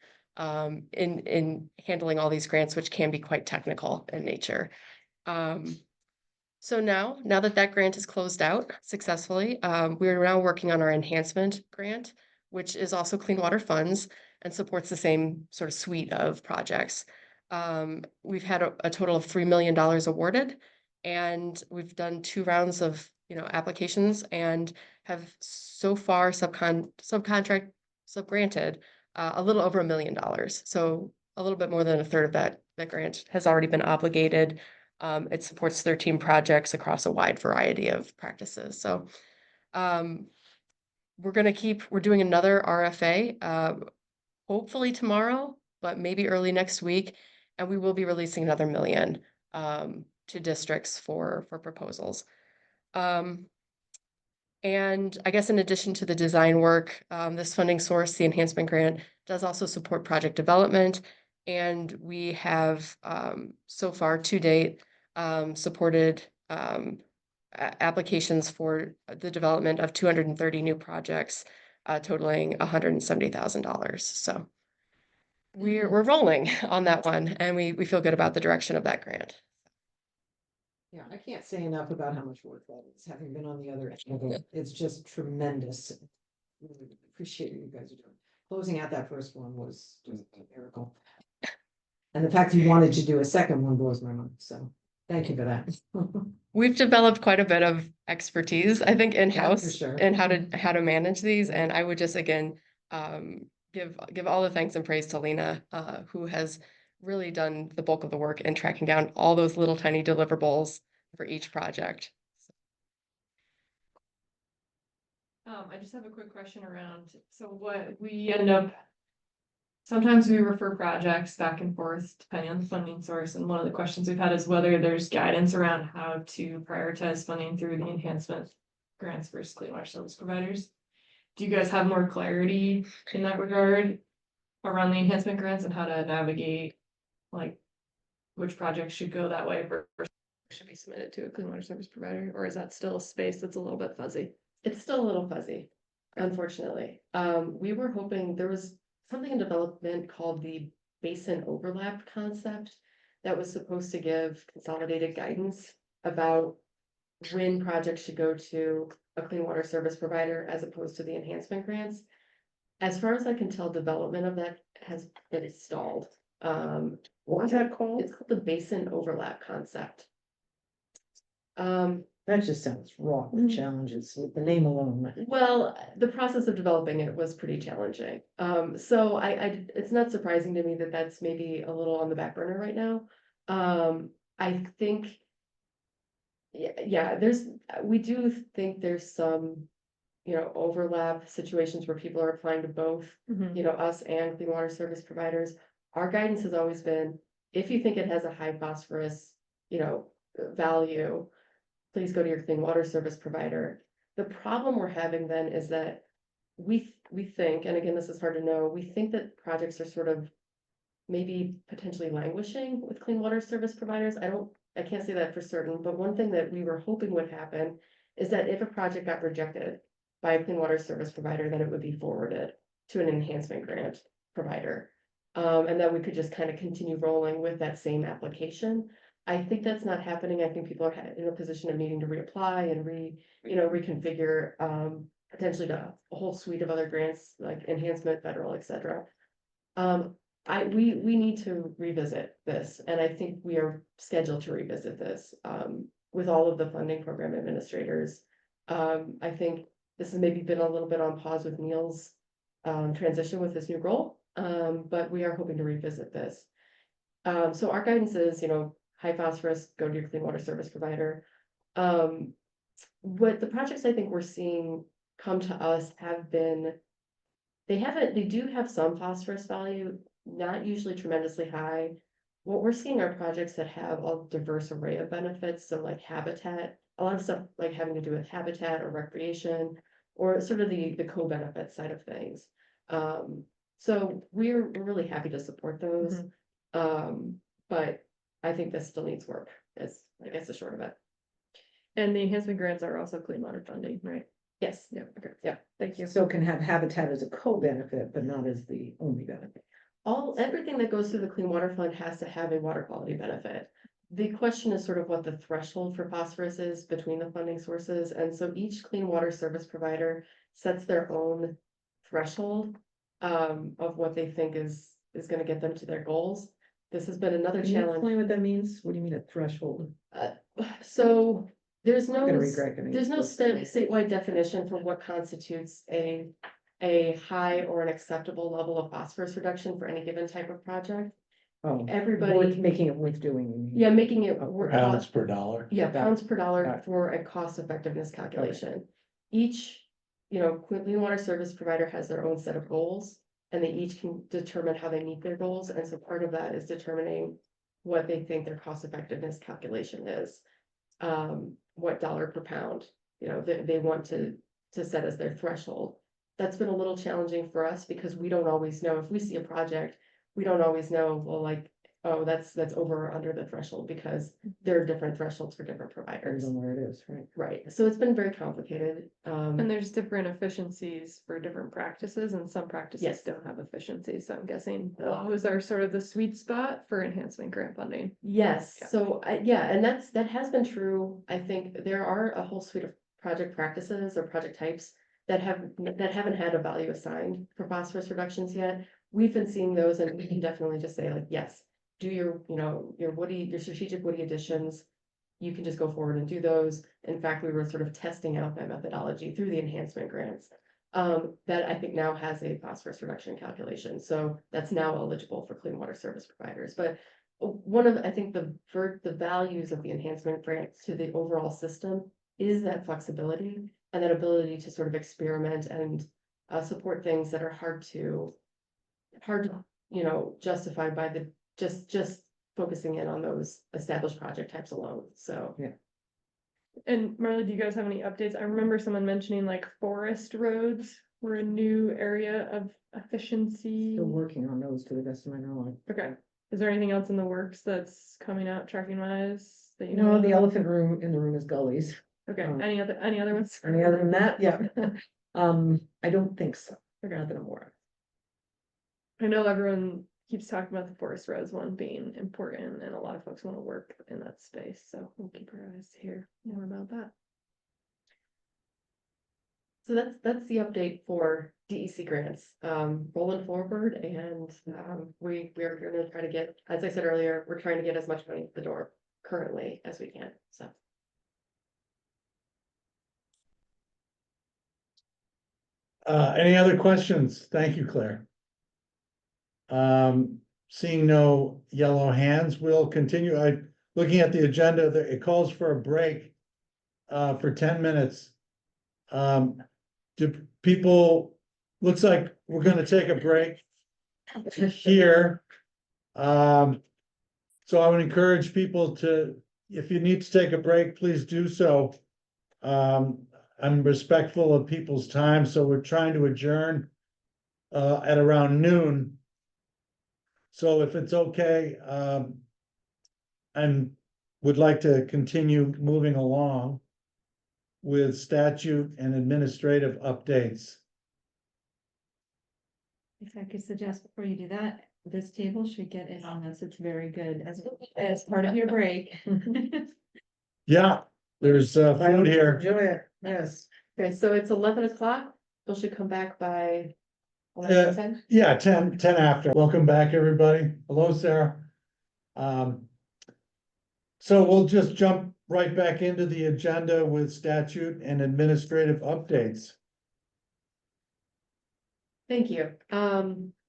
in handling all these grants, which can be quite technical in nature. So now that grant is closed out successfully, we're now working on our enhancement grant, which is also clean water funds and supports the same sort of suite of projects. We've had a total of $3 million awarded, and we've done 2 rounds of applications and have so far subgranted a little over $1 million. So a little bit more than a third of that grant has already been obligated. It supports 13 projects across a wide variety of practices. So we're doing another RFA, hopefully tomorrow, but maybe early next week. And we will be releasing another $1 million to districts for proposals. And I guess in addition to the design work, this funding source, the enhancement grant, does also support project development. And we have so far to date supported applications for the development of 230 new projects, totaling $170,000. So we're rolling on that one, and we feel good about the direction of that grant. Yeah, I can't say enough about how much work that is, having been on the other end of it. It's just tremendous. Really appreciate what you guys are doing. Closing out that first one was just a miracle. And the fact you wanted to do a second one blows my mind, so thank you for that. We've developed quite a bit of expertise, I think, in-house sure. in how to manage these. And I would just again give all the thanks and praise to Lena, who has really done the bulk of the work in tracking down all those little tiny deliverables for each project. I just have a quick question around, so what we end up, sometimes we refer projects back and forth depending on the funding source, and one of the questions we've had is whether there's guidance around how to prioritize funding through the enhancement grants versus clean water service providers. Do you guys have more clarity in that regard around the enhancement grants and how to navigate like which projects should go that way versus Should be submitted to a clean water service provider, or is that still a space that's a little bit fuzzy? It's still a little fuzzy, unfortunately. We were hoping there was something in development called the basin overlap concept that was supposed to give consolidated guidance about when projects should go to a clean water service provider as opposed to the enhancement grants. As far as I can tell, development of that has been stalled. What's that called? It's called the basin overlap concept. That just sounds wrong with challenges with the name alone. Well, the process of developing it was pretty challenging. So it's not surprising to me that that's maybe a little on the back burner right now. I think, yeah, we do think there's some, overlap situations where people are applying to both, us and clean water service providers. Our guidance has always been, if you think it has a high phosphorus, value, please go to your clean water service provider. The problem we're having then is that we think, and again, this is hard to know, we think that projects are sort of maybe potentially languishing with clean water service providers. I can't say that for certain, but one thing that we were hoping would happen is that if a project got rejected by a clean water service provider, then it would be forwarded to an enhancement grant provider. And that we could just kind of continue rolling with that same application. I think that's not happening. I think people are in a position of needing to reapply and reconfigure, potentially to a whole suite of other grants like enhancement, federal, et cetera. We need to revisit this, and I think we are scheduled to revisit this, with all of the funding program administrators. I think this has maybe been a little bit on pause with Neil's, transition with this new role, but we are hoping to revisit this. So our guidance is, high phosphorus, go to your clean water service provider. What the projects I think we're seeing come to us have been, they do have some phosphorus value, not usually tremendously high. What we're seeing are projects that have a diverse array of benefits, so like habitat, a lot of stuff like having to do with habitat or recreation, or sort of the co-benefit side of things. So we're really happy to support those. But I think this still needs work, is I guess the short of it. And the enhancement grants are also clean water funding, right? Yes. Yeah, okay. Yeah. Thank you. So can have habitat as a co-benefit, but not as the only benefit. Everything that goes through the Clean Water Fund has to have a water quality benefit. The question is sort of what the threshold for phosphorus is between the funding sources, and so each clean water service provider sets their own threshold of what they think is going to get them to their goals. This has been another Can you challenge. explain what that means? What do you mean a threshold? So there's no I'm gonna read Greg. statewide definition for what constitutes a high or an acceptable level of phosphorus reduction for any given type of project. Oh, Everybody, making it worth doing. you mean? yeah, making it Pounds per dollar. Yeah, pounds per Got dollar it. for a cost effectiveness calculation. Each, clean water service provider has their own set of goals, and they each can determine how they meet their goals, and so part of that is determining what they think their cost effectiveness calculation is. What dollar per pound, they want to set as their threshold. That's been a little challenging for us because we don't always know, if we see a project, we don't always know, well, like, oh, that's over or under the threshold, because there are different thresholds for different providers. Depends on where it is, right? Right, so it's been very complicated. And there's different efficiencies for different practices, and some practices Yes. don't have efficiencies, so I'm guessing those are sort of the sweet spot for enhancement grant funding. Yes, Yeah. so, and that has been true. I think there are a whole suite of project practices or project types that haven't had a value assigned for phosphorus reductions yet. We've been seeing those, and we can definitely just say like, yes, do your strategic woody additions. You can just go forward and do those. In fact, we were sort of testing out that methodology through the enhancement grants. That I think now has a phosphorus reduction calculation. So that's now eligible for clean water service providers. But one of, I think the values of the enhancement grants to the overall system is that flexibility and that ability to sort of experiment and support things that are hard to justify by the just focusing in on those established project types alone. So Yeah. And Marla, do you guys have any updates? I remember someone mentioning like forest roads were a new area of efficiency. Still working on those to the best of my knowledge. Okay, Is there anything else in the works that's coming out tracking wise that you You know, know? the of? elephant room in the room is gullies. Okay, um, any other ones? Any other than that, yeah. I don't think so. Not that I'm aware of. I know everyone keeps talking about the Forest Rose one being important and a lot of folks want to work in that space, so we'll keep our eyes to hear more about that. So that's the update for DEC grants, rolling forward, and we're gonna try to get, as I said earlier, we're trying to get as much money at the door currently as we can, so. Any other questions? Thank you, Claire. Seeing no yellow hands, we'll continue. Looking at the agenda, it calls for a break for 10 minutes. Do people, looks like we're gonna take a break here. So I would encourage people to, if you need to take a break, please do so. I'm respectful of people's time, so we're trying to adjourn at around noon. So if it's okay, and would like to continue moving along with statute and administrative updates. If I could suggest before you do that, this table should get in on this. It's very good as part of your break. Yeah, there's food here. Enjoy it, yes. Okay, so it's 11 o'clock. Bill should come back by Yeah. 11:10. Yeah, 10 after. Welcome back, everybody. Hello, Sarah. So we'll just jump right back into the agenda with statute and administrative updates. Thank you.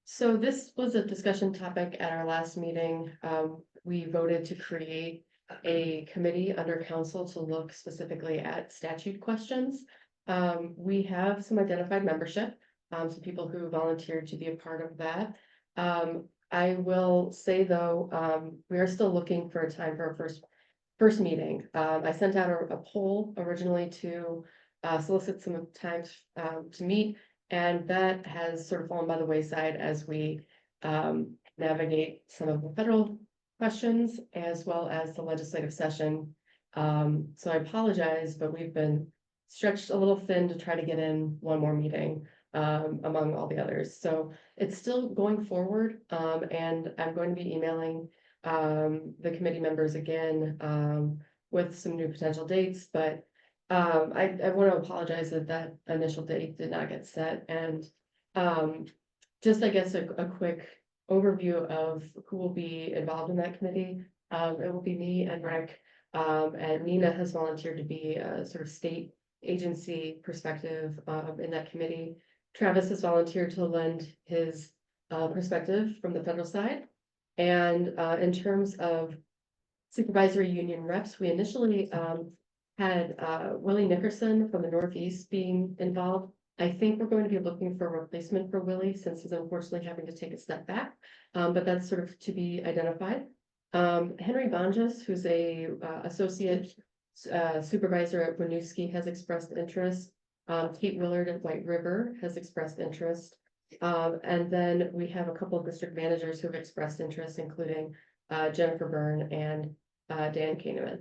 So this was a discussion topic at our last meeting. We voted to create a committee under council to look specifically at statute questions. We have some identified membership, some people who volunteered to be a part of that. I will say though, we are still looking for a time for our first meeting. I sent out a poll originally to solicit some time to meet. And that has sort of fallen by the wayside as we navigate some of the federal questions as well as the legislative session. So I apologize, but we've been stretched a little thin to try to get in one more meeting among all the others. So it's still going forward, and I'm going to be emailing the committee members again with some new potential dates, but I want to apologize that initial date did not get set, and just I guess a quick overview of who will be involved in that committee. It will be me and Rick, and Nina has volunteered to be a sort of state agency perspective in that committee. Travis has volunteered to lend his perspective from the federal side, and in terms of supervisory union reps, we initially had Willie Nickerson from the Northeast being involved. I think we're going to be looking for a replacement for Willie since he's unfortunately having to take a step back, but that's sort of to be identified. Henry Bonjas, who's a associate supervisor at Winooski, has expressed interest. Kate Willard at White River has expressed interest. And then we have a couple of district managers who have expressed interest, including Jennifer Byrne and Dan Kahneman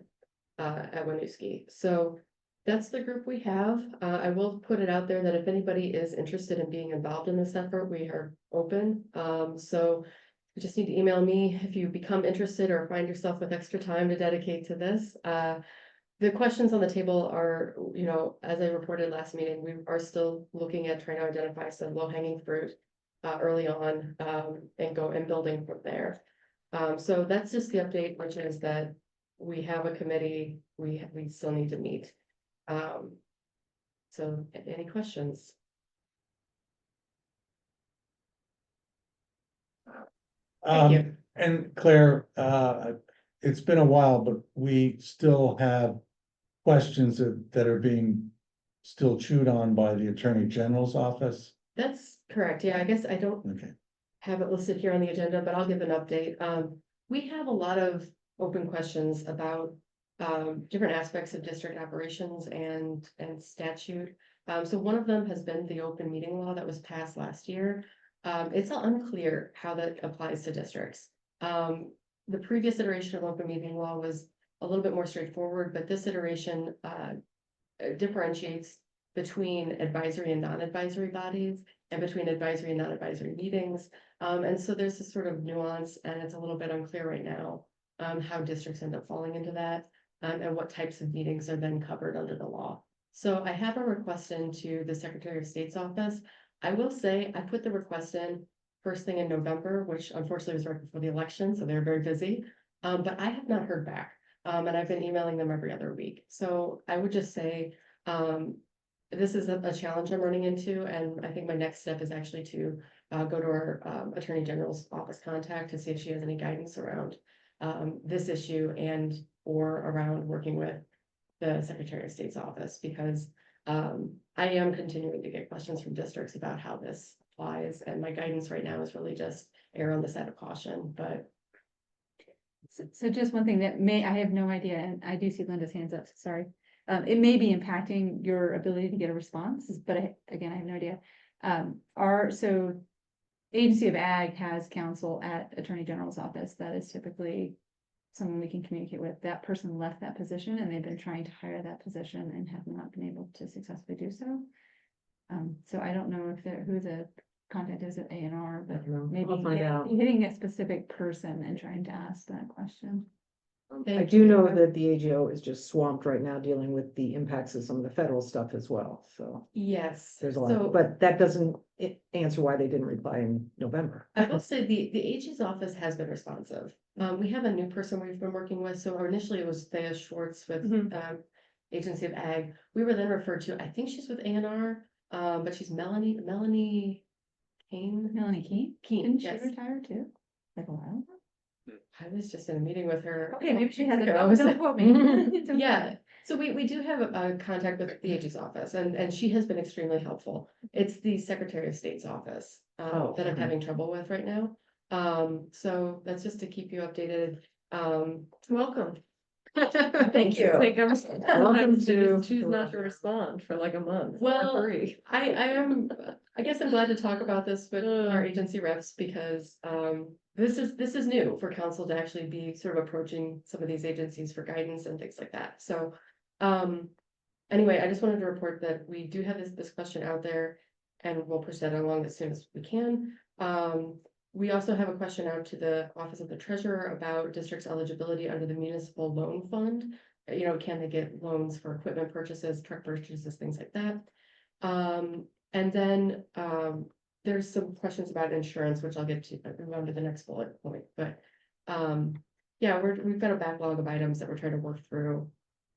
at Winooski. So that's the group we have. I will put it out there that if anybody is interested in being involved in this effort, we are open. So you just need to email me if you become interested or find yourself with extra time to dedicate to this. The questions on the table are, you know, as I reported last meeting, we are still looking at trying to identify some low-hanging fruit early on and building from there. So that's just the update, which is that we have a committee, we still need to meet. So any questions? Thank you. And Claire, it's been a while, but we still have questions that are being still chewed on by the Attorney General's office. That's correct. Yeah, I guess I don't Okay. have it listed here on the agenda, but I'll give an update. We have a lot of open questions about different aspects of district operations and statute. So one of them has been the open meeting law that was passed last year. It's unclear how that applies to districts. The previous iteration of open meeting law was a little bit more straightforward, but this iteration differentiates between advisory and non-advisory bodies and between advisory and non-advisory meetings. And so there's this sort of nuance, and it's a little bit unclear right now how districts end up falling into that, and what types of meetings are then covered under the law. So I have a request into the Secretary of State's office. I will say I put the request in first thing in November, which unfortunately was right before the election, so they're very busy. But I have not heard back. And I've been emailing them every other week. So I would just say, this is a challenge I'm running into, and I think my next step is actually to go to our Attorney General's office contact to see if she has any guidance around this issue and or around working with the Secretary of State's office, because I am continuing to get questions from districts about how this applies, and my guidance right now is really just err on the side of caution, but. So just one thing that I have no idea, and I do see Linda's hands up, sorry. It may be impacting your ability to get a response, but again, I have no idea. So Agency of Ag has counsel at Attorney General's office. That is typically someone we can communicate with. That person left that position, and they've been trying to hire that position and have not been able to successfully do so. So I don't know who the contact is at A&R, but maybe I'll find out. hitting a specific person and trying to ask that question. I do know that the AGO is just swamped right now dealing with the impacts of some of the federal stuff as well, so. Yes. There's a So- lot, but that doesn't answer why they didn't reply in November. I will say the AG's office has been responsive. We have a new person we've been working with. So initially it was Thea Schwartz with Agency of Ag. We were then referred to, I think she's with A&R, but she's Melanie Kane. Melanie Keene? Keene, Didn't yes. she retire too? Like a while ago? I was just in a meeting with her. Okay, maybe she has it. ago. Don't quote me. It's okay. Yeah, so we do have a contact with the AG's office, and she has been extremely helpful. It's the Secretary of State's office that I'm okay. having trouble with right now. So that's just to keep you updated. Welcome. Thank you. Welcome to- Choose not to respond for like a month. or Well, 3. I guess I'm glad to talk about this with our agency reps, because this is new for council to actually be sort of approaching some of these agencies for guidance and things like that. So anyway, I just wanted to report that we do have this question out there, and we'll push that along as soon as we can. We also have a question out to the Office of the Treasurer about district's eligibility under the municipal loan fund. You know, can they get loans for equipment purchases, truck purchases, things like that? And then there's some questions about insurance, which I'll get to around to the next bullet point. But yeah, we've got a backlog of items that we're trying to work through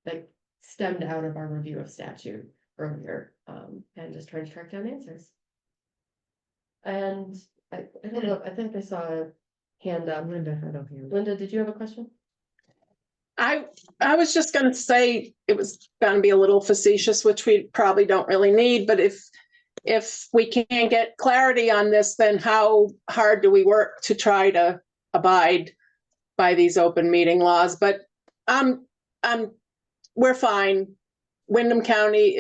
that stemmed out of our review of statute earlier, and just trying to track down answers. And I don't know, I think I saw a hand up. Linda had a hand. Linda, did you have a question? I was just gonna say, it was gonna be a little facetious, which we probably don't really need, but if we can't get clarity on this, then how hard do we work to try to abide by these open meeting laws? But we're fine. Windham County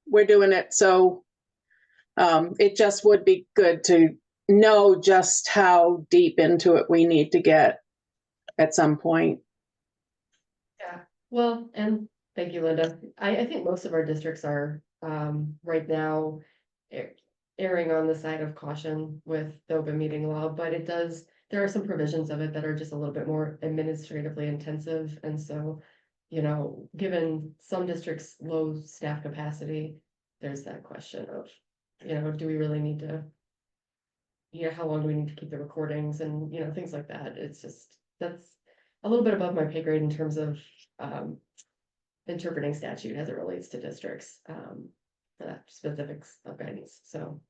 we're doing it, so it just would be good to know just how deep into it we need to get at some point. Yeah, well, and thank you, Linda. I think most of our districts are right now erring on the side of caution with the open meeting law, but there are some provisions of it that are just a little bit more administratively intensive. And so, you know, given some districts' low staff capacity, there's that question of, you know, do we really need to, you know, how long do we need to keep the recordings and, you know, things like that. It's just, that's a little bit above my pay grade in terms of interpreting statute as it relates to districts for that specifics of guidance. So,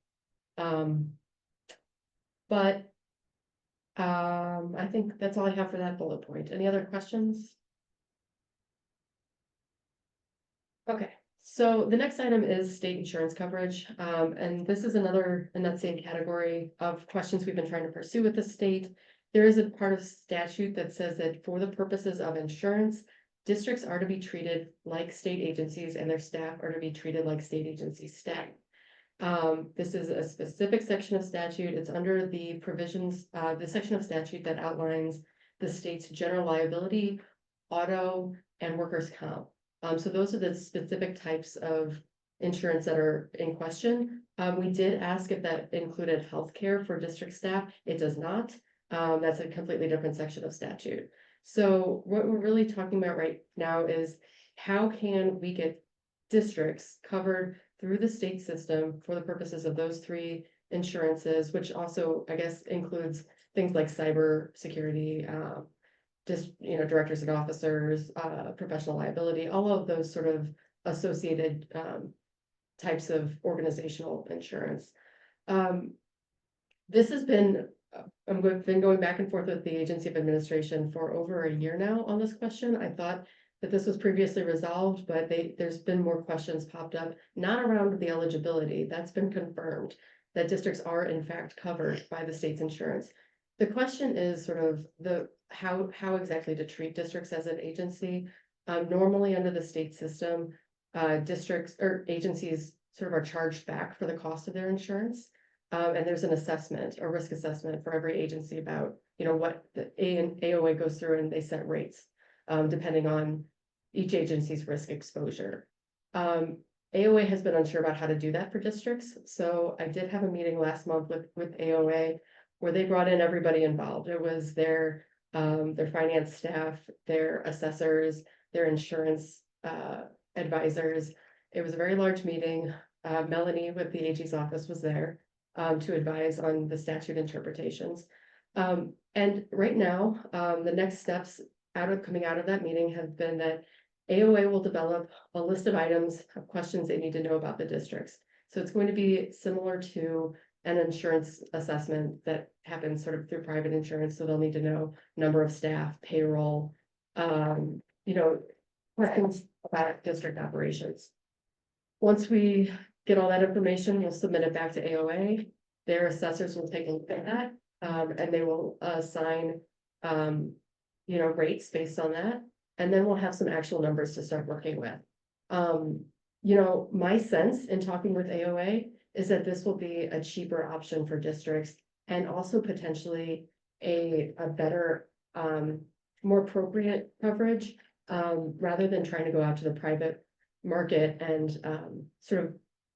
but I think that's all I have for that bullet point. Any other questions? Okay. So the next item is state insurance coverage, and this is another in that same category of questions we've been trying to pursue with the state. There is a part of statute that says that for the purposes of insurance, districts are to be treated like state agencies and their staff are to be treated like state agency staff. This is a specific section of statute. It's under the provisions, the section of statute that outlines the state's general liability, auto, and workers' comp. So those are the specific types of insurance that are in question. We did ask if that included healthcare for district staff. It does not. That's a completely different section of statute. So what we're really talking about right now is how can we get districts covered through the state system for the purposes of those three insurances, which also, I guess, includes things like cyber security, just, directors and officers, professional liability, all of those sort of associated types of organizational insurance. This has been, I've been going back and forth with the Agency of Administration for over a year now on this question. I thought that this was previously resolved, but there's been more questions popped up, not around the eligibility. That's been confirmed, that districts are in fact covered by the state's insurance. The question is sort of how exactly to treat districts as an agency. Normally under the state system, districts or agencies sort of are charged back for the cost of their insurance. And there's an assessment, a risk assessment for every agency about, what the AOA goes through, and they set rates depending on each agency's risk exposure. AOA has been unsure about how to do that for districts. So I did have a meeting last month with AOA where they brought in everybody involved. It was their finance staff, their assessors, their insurance advisors. It was a very large meeting. Melanie with the AG's office was there to advise on the statute interpretations. And right now, the next steps coming out of that meeting have been that AOA will develop a list of items of questions they need to know about the districts. So it's going to be similar to an insurance assessment that happens sort of through private insurance. So they'll need to know number of staff, payroll, questions about district operations. Once we get all that information, we'll submit it back to AOA. Their assessors will take a look at that, and they will assign, rates based on that. And then we'll have some actual numbers to start working with. My sense in talking with AOA is that this will be a cheaper option for districts, and also potentially a better, more appropriate coverage, rather than trying to go out to the private market and sort of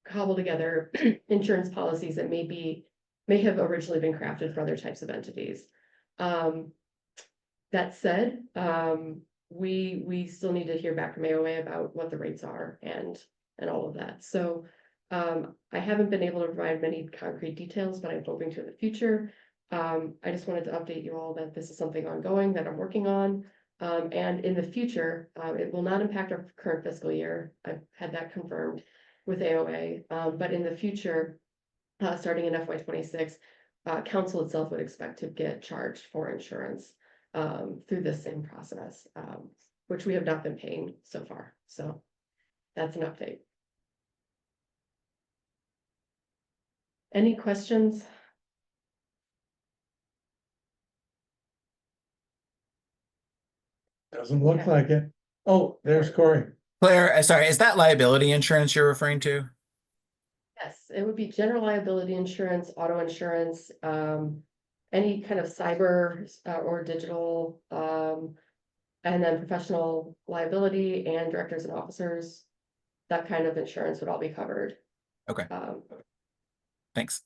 cobble together insurance policies that may have originally been crafted for other types of entities. That said, we still need to hear back from AOA about what the rates are and all of that. So I haven't been able to provide many concrete details, but I'm hoping to in the future. I just wanted to update you all that this is something ongoing that I'm working on. And in the future, it will not impact our current fiscal year. I've had that confirmed with AOA, but in the future, starting in FY26, council itself would expect to get charged for insurance through this same process, which we have not been paying so far. So that's an update. Any questions? Doesn't look like it. Oh, there's Corey. Claire, sorry, is that liability insurance you're referring to? Yes, it would be general liability insurance, auto insurance, any kind of cyber or digital, and then professional liability and directors and officers. That kind of insurance would all be covered. Okay. Thanks.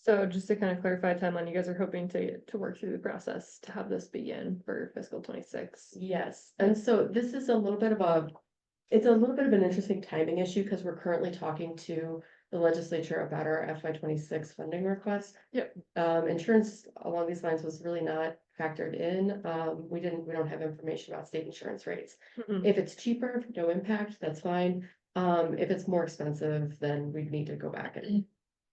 So just to kind of clarify timeline, you guys are hoping to work through the process to have this begin for fiscal 26. Yes, and so this is a little bit of it's a little bit of an interesting timing issue because we're currently talking to the legislature about our FY26 funding request. Yep. Insurance along these lines was really not factored in. We don't have information about state insurance rates. If it's cheaper, no impact, that's fine. If it's more expensive, then we'd need to go back and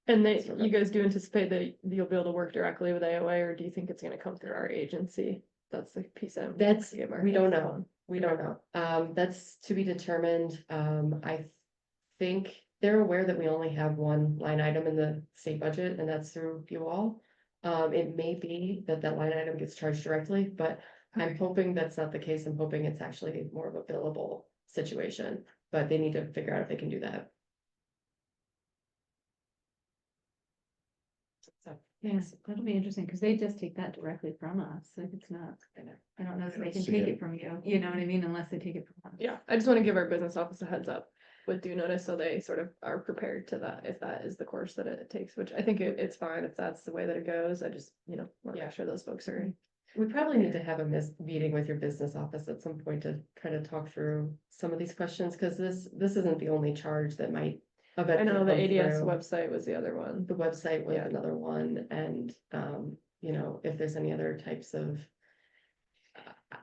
you guys do anticipate that you'll be able to work directly with AOA, or do you think it's going to come through our agency? That's the piece we don't know. We don't know. That's to be determined. I think they're aware that we only have one line item in the state budget, and that's through you all. It may be that line item gets charged directly, but I'm hoping that's not the case. I'm hoping it's actually more of a billable situation, but they need to figure out if they can do that. Yes, that'll be interesting, because they just take that directly from us, like it's not, I don't know if they can see take it. it from you, you know what I mean, unless they take it from us. Yeah, I just want to give our business office a heads up with due notice, so they sort of are prepared to that, if that is the course that it takes, which I think it's fine if that's the way that it goes. I just, want to Yeah. make sure those folks are. We probably need to have a meeting with your business office at some point to kind of talk through some of these questions, because this isn't the only charge that might. I know the eventually come ADS through. website was the other one. The website was Yeah. another one, and, if there's any other types of.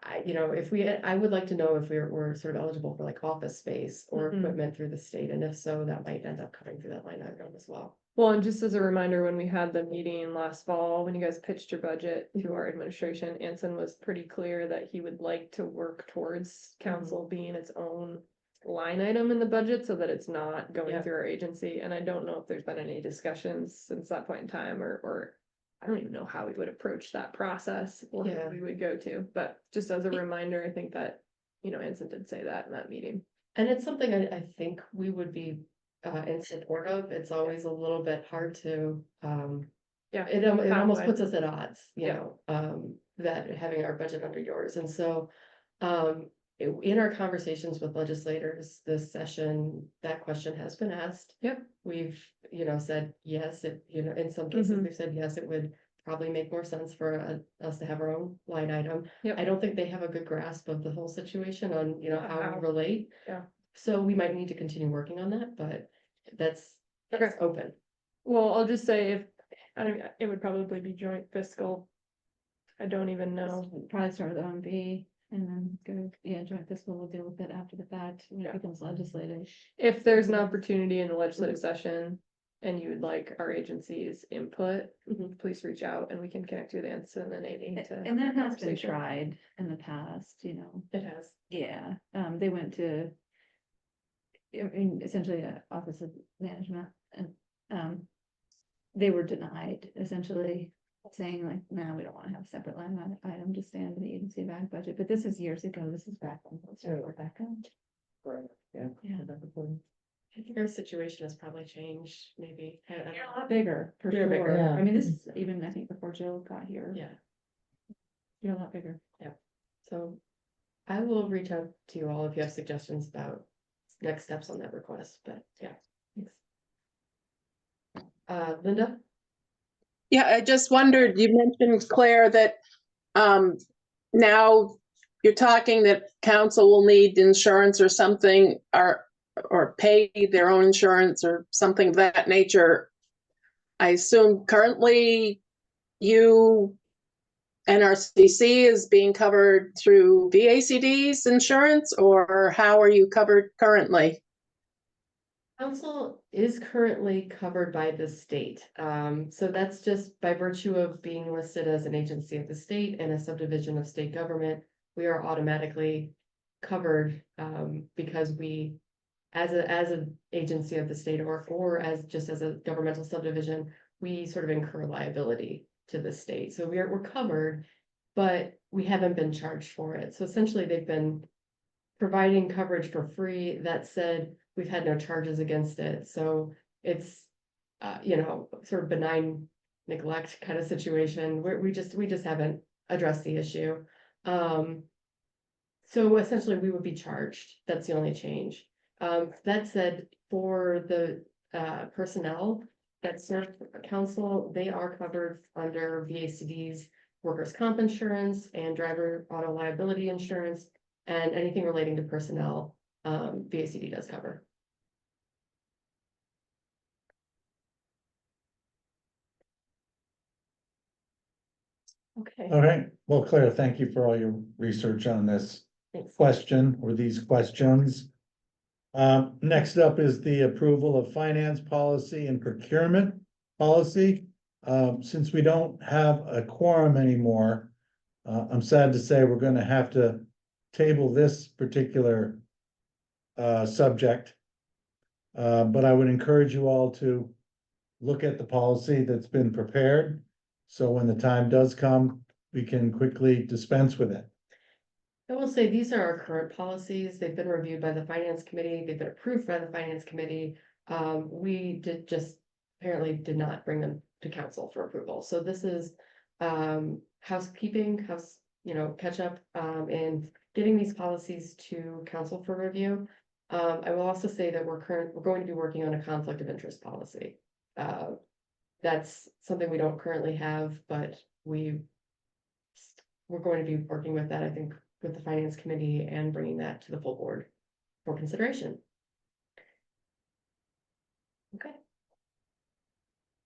I would like to know if we're sort of eligible for like office space or Mhm. equipment through the state, and if so, that might end up coming through that line item as well. Well, and just as a reminder, when we had the meeting last fall, when you guys pitched your budget to our administration, Anson was pretty clear that he would like to work towards council being its own line item in the budget so that it's not going Yeah. through our agency. And I don't know if there's been any discussions since that point in time, or I don't even know how we would approach that process or who Yeah. we would go to. But just as a reminder, I think that, Anson did say that in that meeting. And it's something I think we would be in support of. It's always a little bit hard to, Yeah. it almost Pathway. puts us at odds, Yeah. that having our budget under yours. And so, in our conversations with legislators this session, that question has been asked. Yep. We've, said yes, in some cases, Mhm. we've said yes, it would probably make more sense for us to have our own line item. Yep. I don't think they have a good grasp of the whole situation on, how How. we relate. Yeah. So we might need to continue working on that, but that's Okay. open. Well, I'll just say it would probably be joint fiscal. I don't even know. Probably start with OMB and then go, joint fiscal will deal with it after the fact, when Yeah. it becomes legislative. If there's an opportunity in the legislative session and you would like our agency's input, please reach out and we can connect you with Anson and Amy to. And that has been conversation. tried in the past, It has. yeah, they went to. I mean, essentially, Office of Management, and, they were denied, essentially, saying like, no, we don't wanna have a separate line item to stand in the agency of ag budget, but this is years ago, this is back when. Rebecca. Yeah. Yeah. I think our situation has probably changed, maybe. I don't You're a know. lot bigger, for You're bigger, sure. yeah. I mean, this is even, I think, before Jill got here. Yeah, You're a lot bigger. so I will reach out to you all if you have suggestions about next steps on that request, but yeah. Thanks. Linda? Yeah, I just wondered, you mentioned, Claire, that now you're talking that council will need insurance or something, or pay their own insurance or something of that nature. I assume currently NRCC is being covered through VACD's insurance, or how are you covered currently? Council is currently covered by the state. So that's just by virtue of being listed as an agency of the state and a subdivision of state government, we are automatically covered, because we, as an agency of the state or as just as a governmental subdivision, we sort of incur liability to the state. So we're covered, but we haven't been charged for it. So essentially they've been providing coverage for free. That said, we've had no charges against it. So it's, sort of benign neglect kind of situation where we just haven't addressed the issue. So essentially we would be charged. That's the only change. That said, for the personnel that serve council, they are covered under VACD's workers' comp insurance and driver auto liability insurance, and anything relating to personnel, VACD does cover. Okay, All right, well, Claire, thank you for all your research on this thanks. question or these questions. Next up is the approval of finance policy and procurement policy. Since we don't have a quorum anymore, I'm sad to say we're gonna have to table this particular subject. But I would encourage you all to look at the policy that's been prepared. So when the time does come, we can quickly dispense with it. I will say these are our current policies. They've been reviewed by the finance committee. They've been approved by the finance committee. We apparently did not bring them to council for approval. So this is housekeeping, catch up in getting these policies to council for review. I will also say that we're going to be working on a conflict of interest policy. That's something we don't currently have, but we're going to be working with that, I think, with the finance committee and bringing that to the full board for consideration. Okay.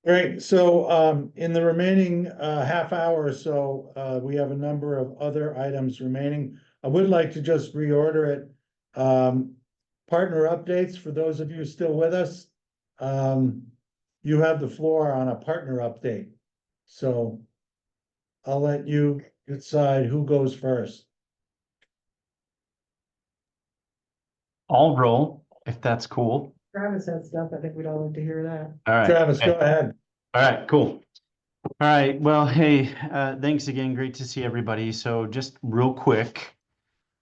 Great, so in the remaining half hour or so, we have a number of other items remaining. I would like to just reorder it. Partner updates for those of you still with us. You have the floor on a partner update. So I'll let you decide who goes first. I'll roll, if that's cool. Travis had stuff. I think we'd all like to hear that. All right. Travis, go Okay. ahead. All right, cool. All right, well, hey, thanks again. Great to see everybody. So just real quick,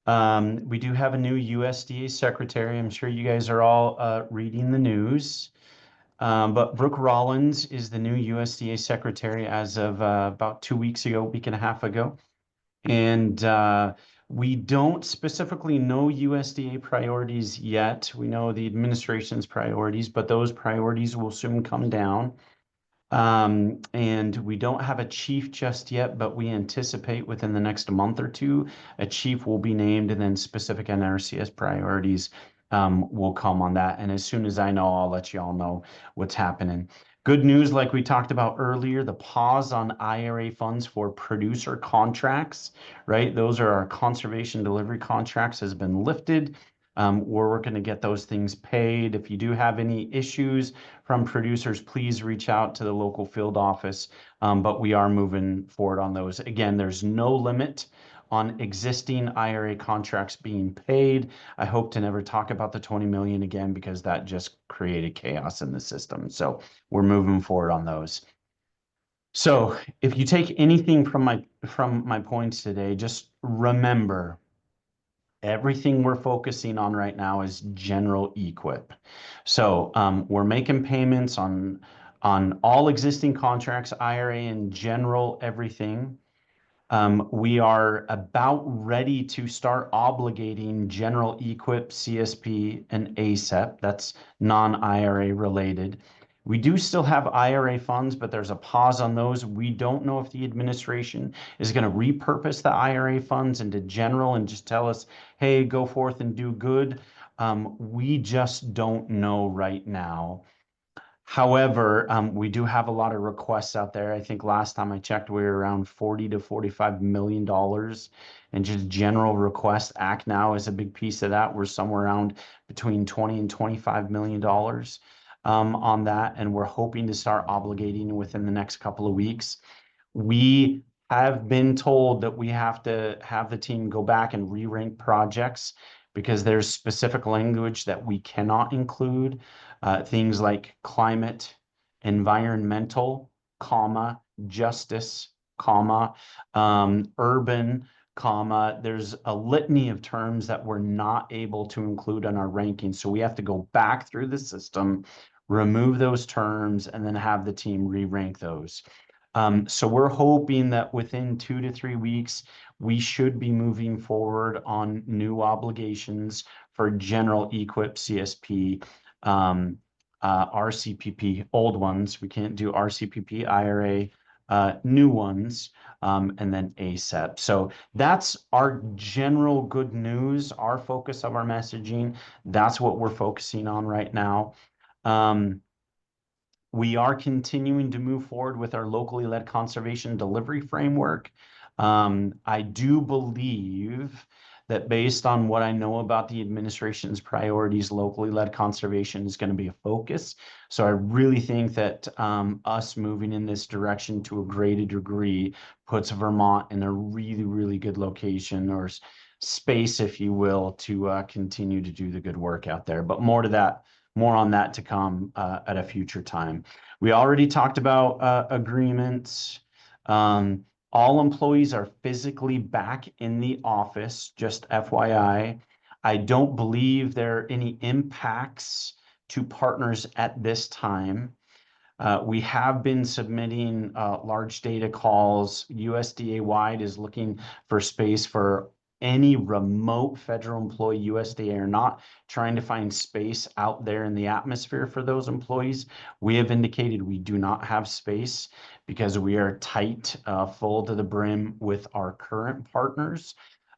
we do have a new USDA secretary. I'm sure you guys are all reading the news. But Brooke Rollins is the new USDA secretary as of about 2 weeks ago, week and a half ago. And we don't specifically know USDA priorities yet. We know the administration's priorities, but those priorities will soon come down. And we don't have a chief just yet, but we anticipate within the next month or two, a chief will be named, and then specific NRCS priorities will come on that. And as soon as I know, I'll let you all know what's happening. Good news, like we talked about earlier, the pause on IRA funds for producer contracts, right? Those are our conservation delivery contracts has been lifted. We're working to get those things paid. If you do have any issues from producers, please reach out to the local field office. But we are moving forward on those. Again, there's no limit on existing IRA contracts being paid. I hope to never talk about the 20 million again, because that just created chaos in the system. So we're moving forward on those. So if you take anything from my points today, just remember, everything we're focusing on right now is general equip. So we're making payments on all existing contracts, IRA in general, everything. We are about ready to start obligating general equip, CSP, and ASEP. That's non-IRA related. We do still have IRA funds, but there's a pause on those. We don't know if the administration is going to repurpose the IRA funds into general and just tell us, hey, go forth and do good. We just don't know right now. However, we do have a lot of requests out there. I think last time I checked, we were around $40 to $45 million and just general requests. ACT now is a big piece of that. We're somewhere around between 20 and $25 million on that, and we're hoping to start obligating within the next couple of weeks. We have been told that we have to have the team go back and re-rank projects because there's specific language that we cannot include. Things like climate, environmental, comma, justice, comma, urban, comma. There's a litany of terms that we're not able to include in our rankings. So we have to go back through the system, remove those terms, and then have the team re-rank those. So we're hoping that within 2 to 3 weeks, we should be moving forward on new obligations for general equip, CSP, RCPP, old ones. We can't do RCPP, IRA, new ones, and then ASEP. So that's our general good news, our focus of our messaging. That's what we're focusing on right now. We are continuing to move forward with our locally led conservation delivery framework. I do believe that based on what I know about the administration's priorities, locally led conservation is going to be a focus. So I really think that us moving in this direction to a greater degree puts Vermont in a really, really good location or space, if you will, to continue to do the good work out there. But more on that to come at a future time. We already talked about agreements. All employees are physically back in the office, just FYI. I don't believe there are any impacts to partners at this time. We have been submitting large data calls. USDA wide is looking for space for any remote federal employee, USDA or not, trying to find space out there in the atmosphere for those employees. We have indicated we do not have space because we are tight, full to the brim with our current partners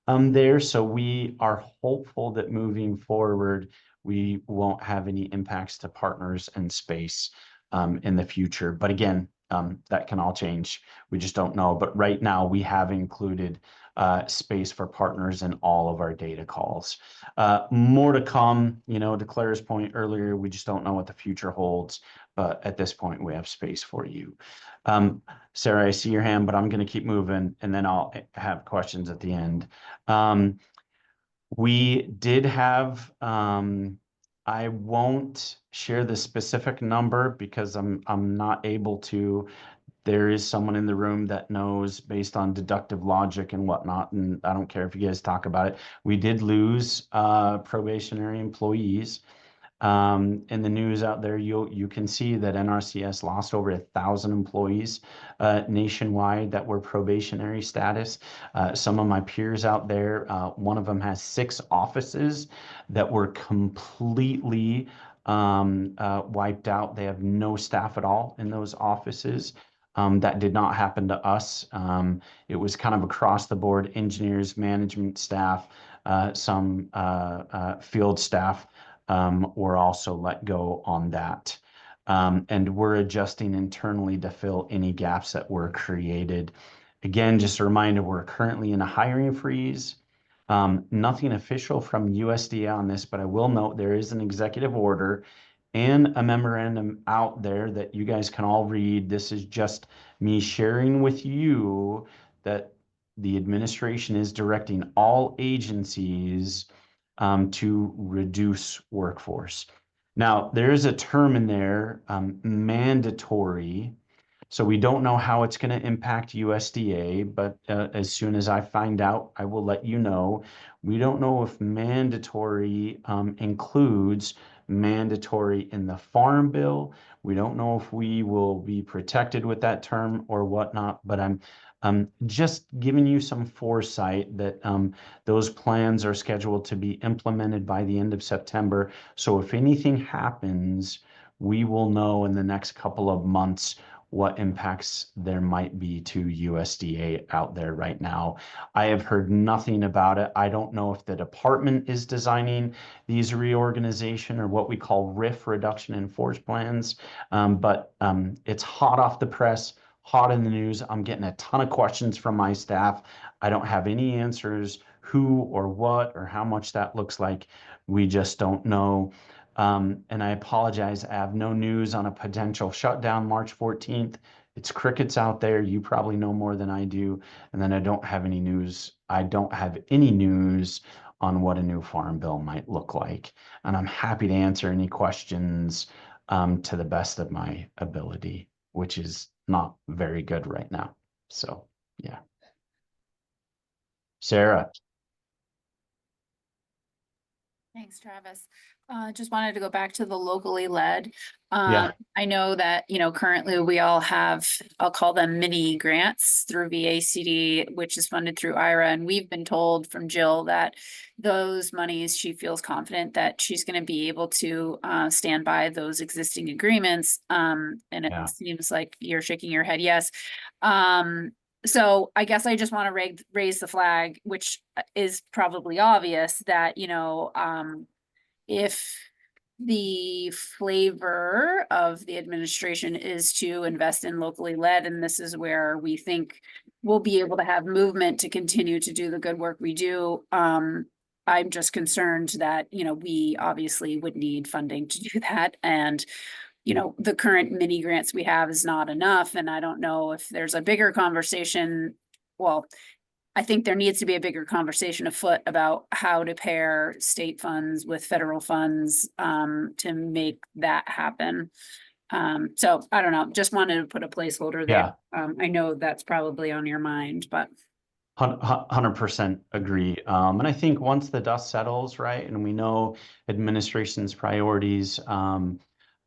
there. So we are hopeful that moving forward, we won't have any impacts to partners and space in the future. But again, that can all change. We just don't know. But right now we have included space for partners in all of our data calls. More to come, you know, to Claire's point earlier, we just don't know what the future holds. But at this point, we have space for you. Sarah, I see your hand, but I'm going to keep moving and then I'll have questions at the end. We did have, I won't share the specific number because I'm not able to. There is someone in the room that knows based on deductive logic and whatnot, and I don't care if you guys talk about it. We did lose probationary employees. In the news out there, you can see that NRCS lost over 1,000 employees nationwide that were probationary status. Some of my peers out there, one of them has 6 offices that were completely wiped out. They have no staff at all in those offices. That did not happen to us. It was kind of across the board, engineers, management staff, some field staff were also let go on that. And we're adjusting internally to fill any gaps that were created. Again, just a reminder, we're currently in a hiring freeze. Nothing official from USDA on this, but I will note there is an executive order and a memorandum out there that you guys can all read. This is just me sharing with you that the administration is directing all agencies to reduce workforce. Now, there is a term in there, mandatory. So we don't know how it's going to impact USDA, but as soon as I find out, I will let you know. We don't know if mandatory includes mandatory in the Farm Bill. We don't know if we will be protected with that term or whatnot, but I'm just giving you some foresight that those plans are scheduled to be implemented by the end of September. So if anything happens, we will know in the next couple of months what impacts there might be to USDA out there right now. I have heard nothing about it. I don't know if the department is designing these reorganization or what we call RIF, reduction in force plans, but it's hot off the press, hot in the news. I'm getting a ton of questions from my staff. I don't have any answers who or what or how much that looks like. We just don't know. And I apologize, I have no news on a potential shutdown March 14th. It's crickets out there. You probably know more than I do. And then I don't have any news. I don't have any news on what a new farm bill might look like. And I'm happy to answer any questions to the best of my ability, which is not very good right now. So, yeah. Sarah. Thanks, Travis. Just wanted to go back to the locally led. Yeah. I know that, you know, currently we all have, I'll call them mini grants through VACD, which is funded through IRA. And we've been told from Jill that those monies, she feels confident that she's going to be able to stand by those existing agreements. And it seems like you're shaking your head, yes. So I guess I just want to raise the flag, which is probably obvious that, you know, if the flavor of the administration is to invest in locally led, and this is where we think we'll be able to have movement to continue to do the good work we do. I'm just concerned that, you know, we obviously would need funding to do that. And you know, the current mini grants we have is not enough. And I don't know if there's a bigger conversation. Well, I think there needs to be a bigger conversation afoot about how to pair state funds with federal funds to make that happen. So I don't know, just wanted to put a placeholder there. I know that's probably on your mind, but 100% agree. And I think once the dust settles, right, and we know administration's priorities,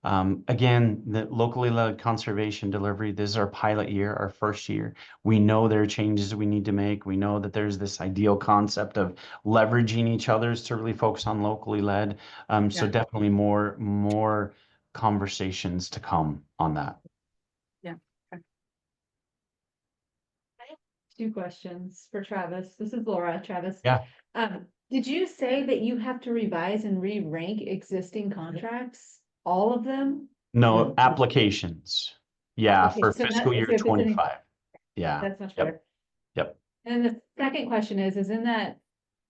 Again, the locally led conservation delivery, this is our pilot year, our first year. We know there are changes we need to make. We know that there's this ideal concept of leveraging each other's to really focus on locally led. So Yeah. definitely more conversations to come on that. Yeah. Okay. Two questions for Travis. This is Laura, Travis. Yeah. Did you say that you have to revise and re-rank existing contracts? All of them? No, applications. Yeah, for Applications. So fiscal not- year so if it's any- 25. Yeah. That's much Yep. better. Yep. And the second question is in that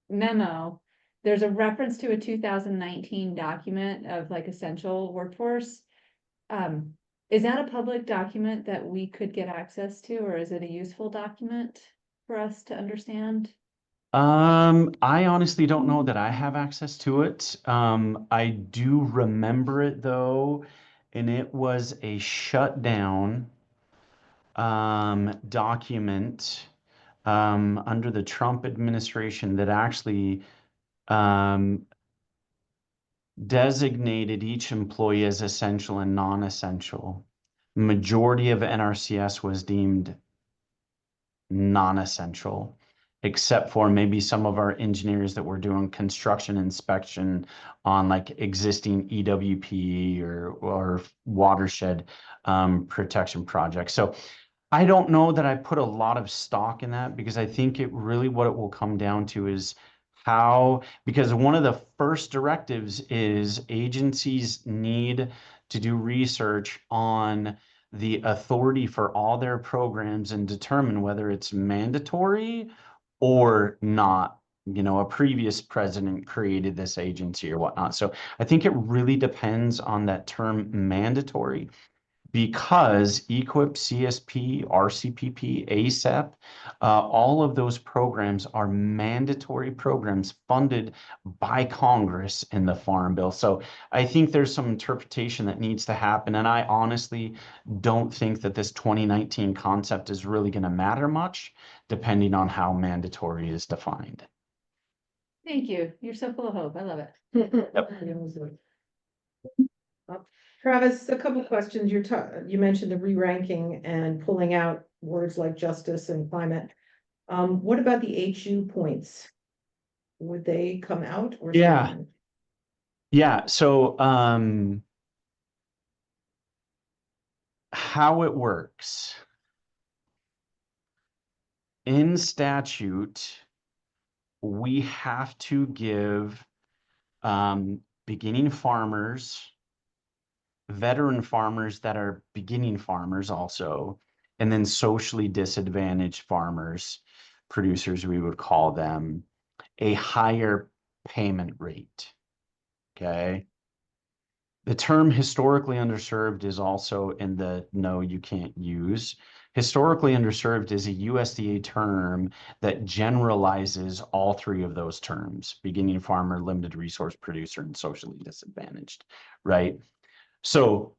memo, there's a reference to a 2019 document of like essential workforce. Is that a public document that we could get access to, or is it a useful document for us to understand? I honestly don't know that I have access to it. I do remember it though, and it was a shutdown document under the Trump administration that actually designated each employee as essential and non-essential. Majority of NRCS was deemed non-essential, except for maybe some of our engineers that were doing construction inspection on like existing EWP or watershed protection projects. So I don't know that I put a lot of stock in that, because I think it really, what it will come down to is how, because one of the first directives is agencies need to do research on the authority for all their programs and determine whether it's mandatory or not. You know, a previous president created this agency or whatnot. So I think it really depends on that term mandatory, because EQIP, CSP, RCPP, ASAP, all of those programs are mandatory programs funded by Congress in the Farm Bill. So I think there's some interpretation that needs to happen. And I honestly don't think that this 2019 concept is really going to matter much, depending on how mandatory is defined. Thank you. You're so full of hope. I love it. Travis, a couple of questions. You mentioned the re-ranking and pulling out words like justice and climate. What about the HU points? Would they come out or? Yeah. stay in? Yeah. So, how it works in statute, we have to give beginning farmers, veteran farmers that are beginning farmers also, and then socially disadvantaged farmers, producers, we would call them, a higher payment rate. Okay. The term historically underserved is also in the no, you can't use. Historically underserved is a USDA term that generalizes all three of those terms: beginning farmer, limited resource producer, and socially disadvantaged, right? So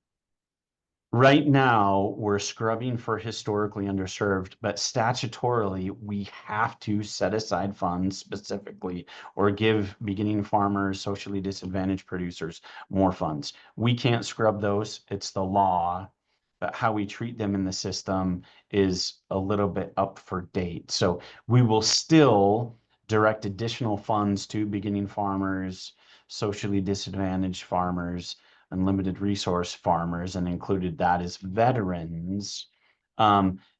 right now, we're scrubbing for historically underserved, but statutorily, we have to set aside funds specifically or give beginning farmers, socially disadvantaged producers more funds. We can't scrub those. It's the law, but how we treat them in the system is a little bit up for date. So we will still direct additional funds to beginning farmers, socially disadvantaged farmers, unlimited resource farmers, and included that as veterans.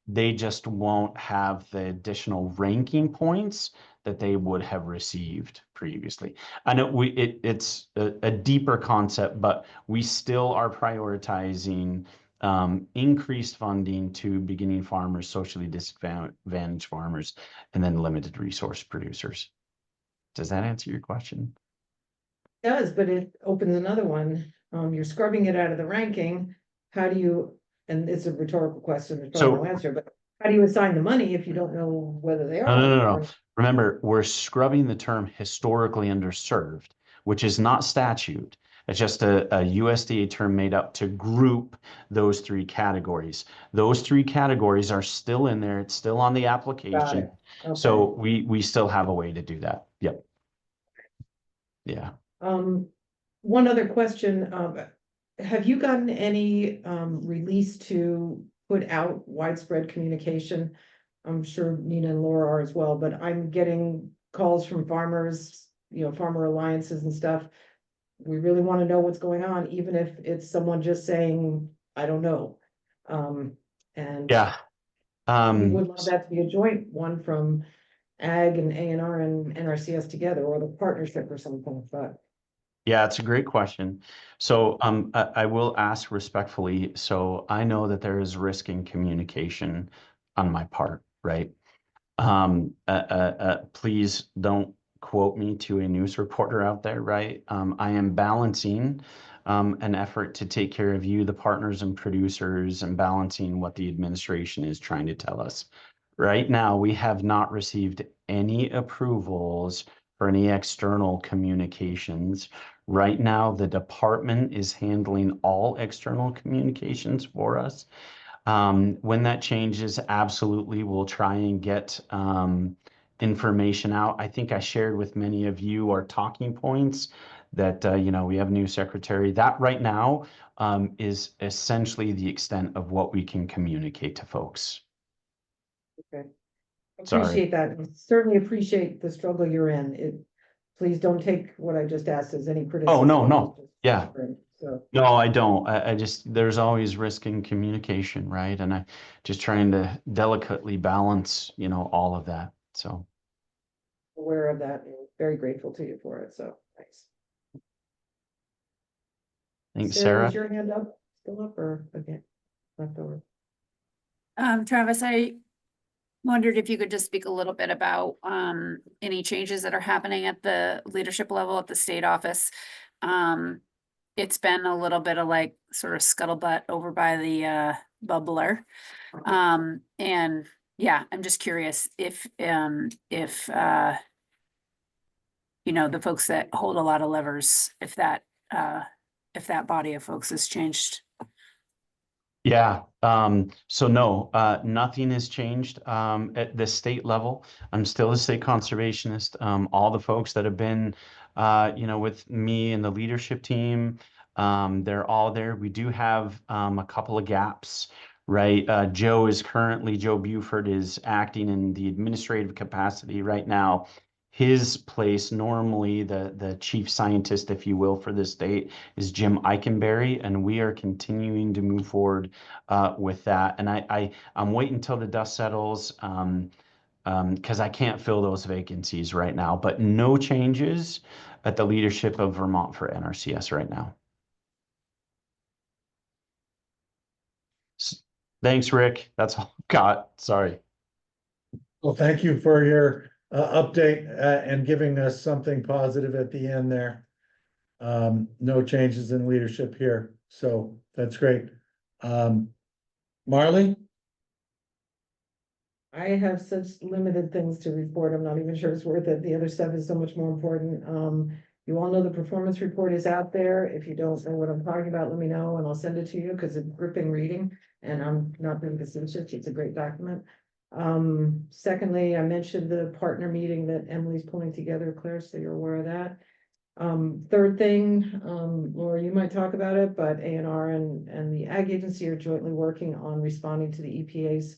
They just won't have the additional ranking points that they would have received previously. I know it's a deeper concept, but we still are prioritizing increased funding to beginning farmers, socially disadvantaged farmers, and then limited resource producers. Does that answer your question? It does, but it opens another one. You're scrubbing it out of the ranking. How do you, and it's a rhetorical question, there's probably no answer, but how do you assign the money if you don't know whether they are? No. Remember, we're scrubbing the term historically underserved, which is not statute. It's just a USDA term made up to group those three categories. Those three categories are still in there. It's still on the application. Okay. So we still have a way to do that. Yep. Yeah. One other question, have you gotten any release to put out widespread communication? I'm sure Nina and Laura are as well, but I'm getting calls from farmers, farmer alliances and stuff. We really want to know what's going on, even if it's someone just saying, I don't know. And Yeah. we would love that to be a joint one from Ag and ANR and NRCS together, or the partnership or something, but. Yeah, it's a great question. So I will ask respectfully. So I know that there is risk in communication on my part, right? Please don't quote me to a news reporter out there, right? I am balancing an effort to take care of you, the partners and producers, and balancing what the administration is trying to tell us. Right now, we have not received any approvals for any external communications. Right now, the department is handling all external communications for us. When that changes, absolutely, we'll try and get information out. I think I shared with many of you our talking points that, we have a new secretary. That right now is essentially the extent of what we can communicate to folks. Okay. Sorry. Appreciate that. And certainly appreciate the struggle you're in. Please don't take what I just asked as any criticism. Oh, no. Yeah. So, No, I don't. I just, there's always risk in communication, right? And I just trying to delicately balance, all of that. So. aware of that and very grateful to you for it. So thanks. Thanks, Sarah, Sarah. is your hand up, still up, or again, left over? Travis, I wondered if you could just speak a little bit about any changes that are happening at the leadership level at the state office. It's been a little bit of like sort of scuttlebutt over by the bubbler. And yeah, I'm just curious if the folks that hold a lot of levers, if that body of folks has changed. Yeah. So no, nothing has changed at the state level. I'm still a state conservationist. All the folks that have been, with me and the leadership team, they're all there. We do have a couple of gaps, right? Joe Buford is acting in the administrative capacity right now. His place, normally the chief scientist, if you will, for the state is Jim Eikenberry, and we are continuing to move forward with that. And I'm waiting until the dust settles because I can't fill those vacancies right now. But no changes at the leadership of Vermont for NRCS right now. Thanks, Rick. That's all I've got. Sorry. Well, thank you for your update and giving us something positive at the end there. No changes in leadership here, so that's great. Marley? I have such limited things to report. I'm not even sure it's worth it. The other stuff is so much more important. You all know the performance report is out there. If you don't know what I'm talking about, let me know and I'll send it to you because it's gripping reading and I'm not being facetious. It's a great document. Secondly, I mentioned the partner meeting that Emily's pulling together, Claire, so you're aware of that. Third thing, Laura, you might talk about it, but ANR and the Ag Agency are jointly working on responding to the EPA's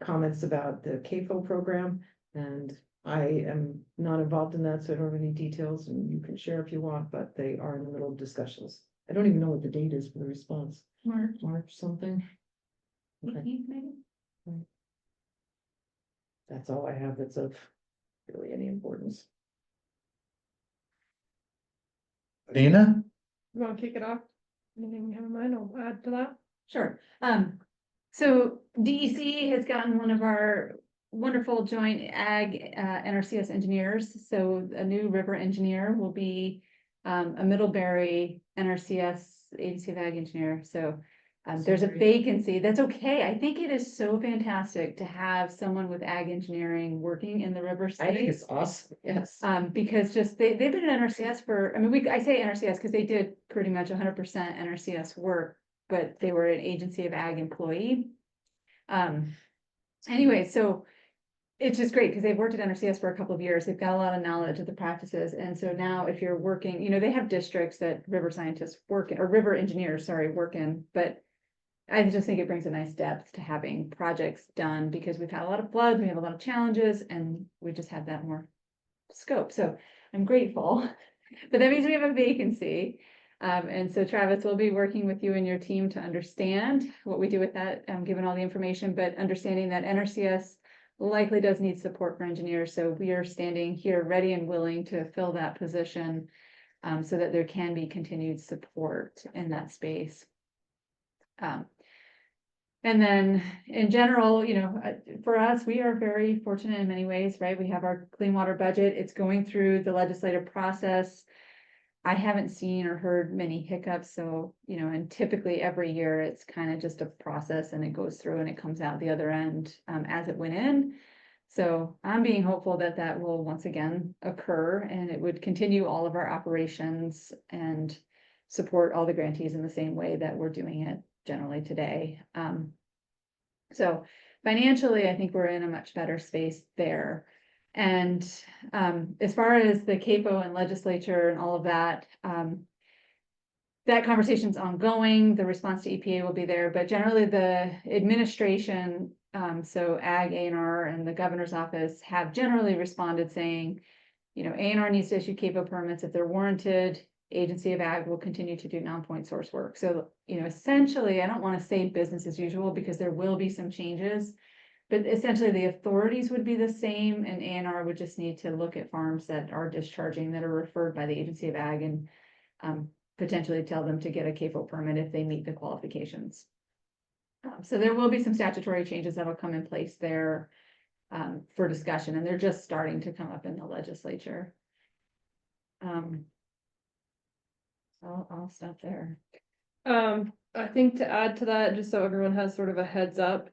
comments about the CAFO program. And I am not involved in that, so I don't have any details and you can share if you want, but they are in the middle of discussions. I don't even know what the date is for the response. March something. Okay. Right. That's all I have that's of really any importance. Nina? You want to kick it off? Anything you have in mind, I'll add to that. Sure. So DEC has gotten one of our wonderful joint ag NRCS engineers. So a new river engineer will be a Middlebury NRCS Agency of Ag engineer. So there's a vacancy. That's okay. I think it is so fantastic to have someone with ag engineering working in the river space. I think it's awesome. Yes. Because just they've been at NRCS for, I mean, I say NRCS because they did pretty much 100% NRCS work, but they were an Agency of Ag employee. Anyway, so it's just great because they've worked at NRCS for a couple of years. They've got a lot of knowledge of the practices. And so now if you're working, they have districts that river scientists work in, or river engineers, sorry, work in, but I just think it brings a nice depth to having projects done because we've had a lot of floods, we have a lot of challenges, and we just have that more scope. So I'm grateful, but that means we have a vacancy. And so Travis will be working with you and your team to understand what we do with that, given all the information, but understanding that NRCS likely does need support for engineers. So we are standing here ready and willing to fill that position so that there can be continued support in that space. And then in general, for us, we are very fortunate in many ways, right? We have our clean water budget. It's going through the legislative process. I haven't seen or heard many hiccups. So, and typically every year it's kind of just a process and it goes through and it comes out the other end as it went in. So I'm being hopeful that that will once again occur and it would continue all of our operations and support all the grantees in the same way that we're doing it generally today. So financially, I think we're in a much better space there. And as far as the CAPO and legislature and all of that, that conversation's ongoing. The response to EPA will be there, but generally the administration, so Ag, A&R, and the governor's office have generally responded saying, A&R needs to issue CAPO permits if they're warranted. Agency of Ag will continue to do non-point source work. So, essentially, I don't want to say business as usual because there will be some changes, but essentially the authorities would be the same and A&R would just need to look at farms that are discharging that are referred by the Agency of Ag and potentially tell them to get a CAPO permit if they meet the qualifications. So there will be some statutory changes that will come in place there for discussion, and they're just starting to come up in the legislature. I'll stop there. I think to add to that, just so everyone has sort of a heads up,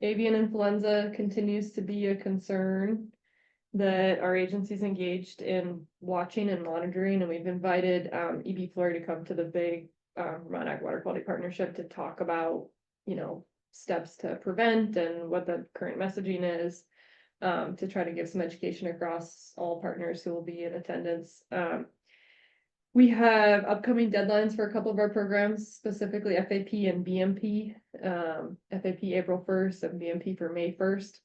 avian influenza continues to be a concern that our agency's engaged in watching and monitoring, and we've invited EB Florey to come to the big Vermont Ag Water Quality Partnership to talk about, steps to prevent and what the current messaging is, to try to give some education across all partners who will be in attendance. We have upcoming deadlines for a couple of our programs, specifically FAP and BMP. FAP April 1st and BMP for May 1st.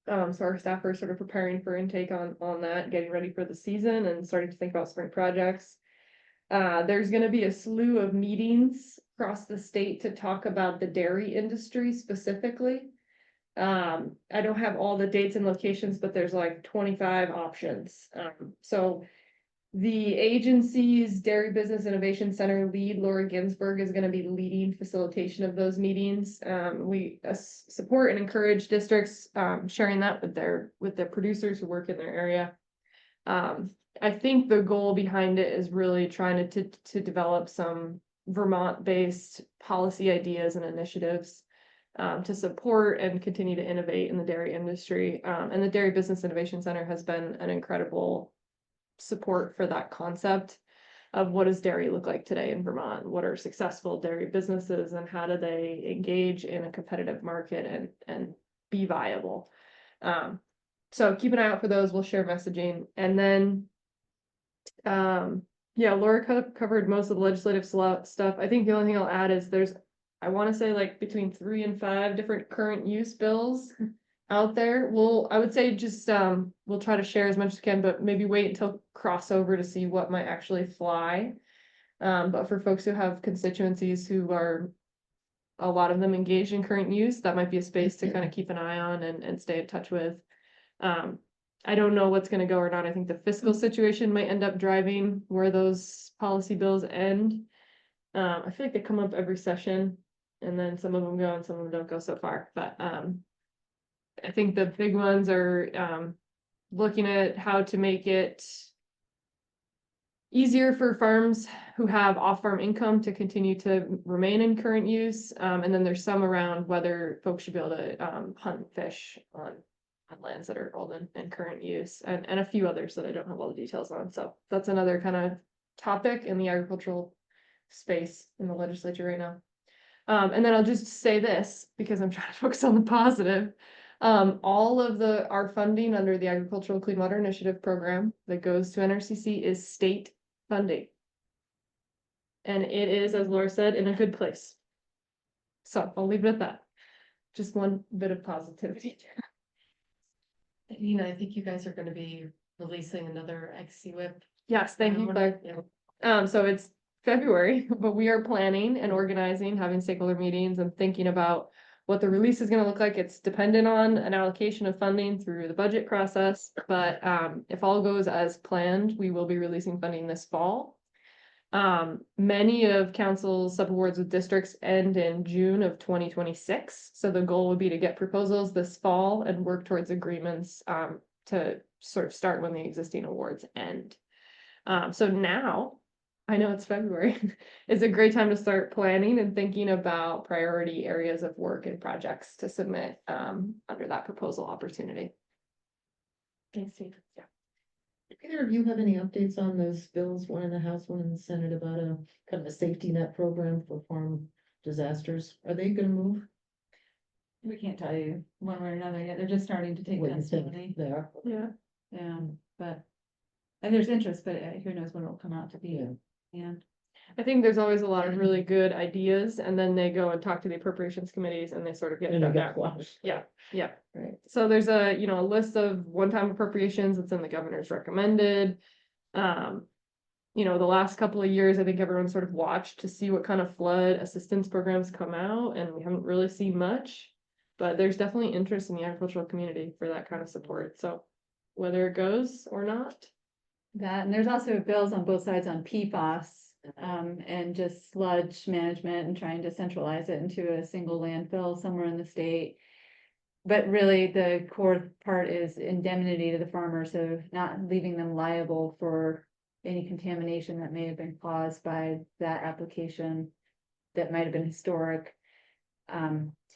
So our staff are sort of preparing for intake on that, getting ready for the season and starting to think about spring projects. There's going to be a slew of meetings across the state to talk about the dairy industry specifically. I don't have all the dates and locations, but there's like 25 options. So the agency's Dairy Business Innovation Center lead, Laura Ginsburg, is going to be leading facilitation of those meetings. We support and encourage districts sharing that with their producers who work in their area. I think the goal behind it is really trying to develop some Vermont-based policy ideas and initiatives to support and continue to innovate in the dairy industry. And the Dairy Business Innovation Center has been an incredible support for that concept of what does dairy look like today in Vermont? What are successful dairy businesses and how do they engage in a competitive market and be viable? So keep an eye out for those. We'll share messaging. And then, yeah, Laura covered most of the legislative stuff. I think the only thing I'll add is I want to say like between 3 and 5 different current use bills out there. I would say just we'll try to share as much as we can, but maybe wait until crossover to see what might actually fly. But for folks who have constituencies who are a lot of them engaged in current use, that might be a space to kind of keep an eye on and stay in touch with. I don't know what's going to go or not. I think the fiscal situation might end up driving where those policy bills end. I feel like they come up every session and then some of them go and some of them don't go so far, but I think the big ones are looking at how to make it easier for farms who have off-farm income to continue to remain in current use. And then there's some around whether folks should be able to hunt and fish on lands that are old and current use, and a few others that I don't have all the details on. So that's another kind of topic in the agricultural space in the legislature right now. And then I'll just say this because I'm trying to focus on the positive. All of our funding under the Agricultural Clean Water Initiative program that goes to NRCC is state funding. And it is, as Laura said, in a good place. So I'll leave it at that. Just one bit of positivity. Nina, I think you guys are gonna be releasing another XC whip. Yes, thank you, Claire. So it's February, but we are planning and organizing, having stakeholder meetings and thinking about what the release is gonna look like. It's dependent on an allocation of funding through the budget process, but if all goes as planned, we will be releasing funding this fall. Many of council's subawards with districts end in June of 2026. So the goal would be to get proposals this fall and work towards agreements to sort of start when the existing awards end. So now, I know it's February, is a great time to start planning and thinking about priority areas of work and projects to submit under that proposal opportunity. Thanks, Steve. Yeah. Either of you have any updates on those bills, one in the House, one in the Senate, about a kind of a safety net program for farm disasters? Are they gonna move? We can't tell you one way or another yet. They're just starting to take What you think testimony. they are? Yeah. But, and there's interest, but who knows when it'll come out to be. And I think there's always a lot of really good ideas and then they go and talk to the appropriations committees and they sort of get And shut they down. get quashed. Yeah, yeah. Right. So there's a list of one-time appropriations that's in the governor's recommended. The last couple of years, I think everyone sort of watched to see what kind of flood assistance programs come out, and we haven't really seen much. But there's definitely interest in the agricultural community for that kind of support. So whether it goes or not. that, and there's also bills on both sides on PFAS, and just sludge management and trying to centralize it into a single landfill somewhere in the state. But really, the core part is indemnity to the farmers, so not leaving them liable for any contamination that may have been caused by that application that might have been historic.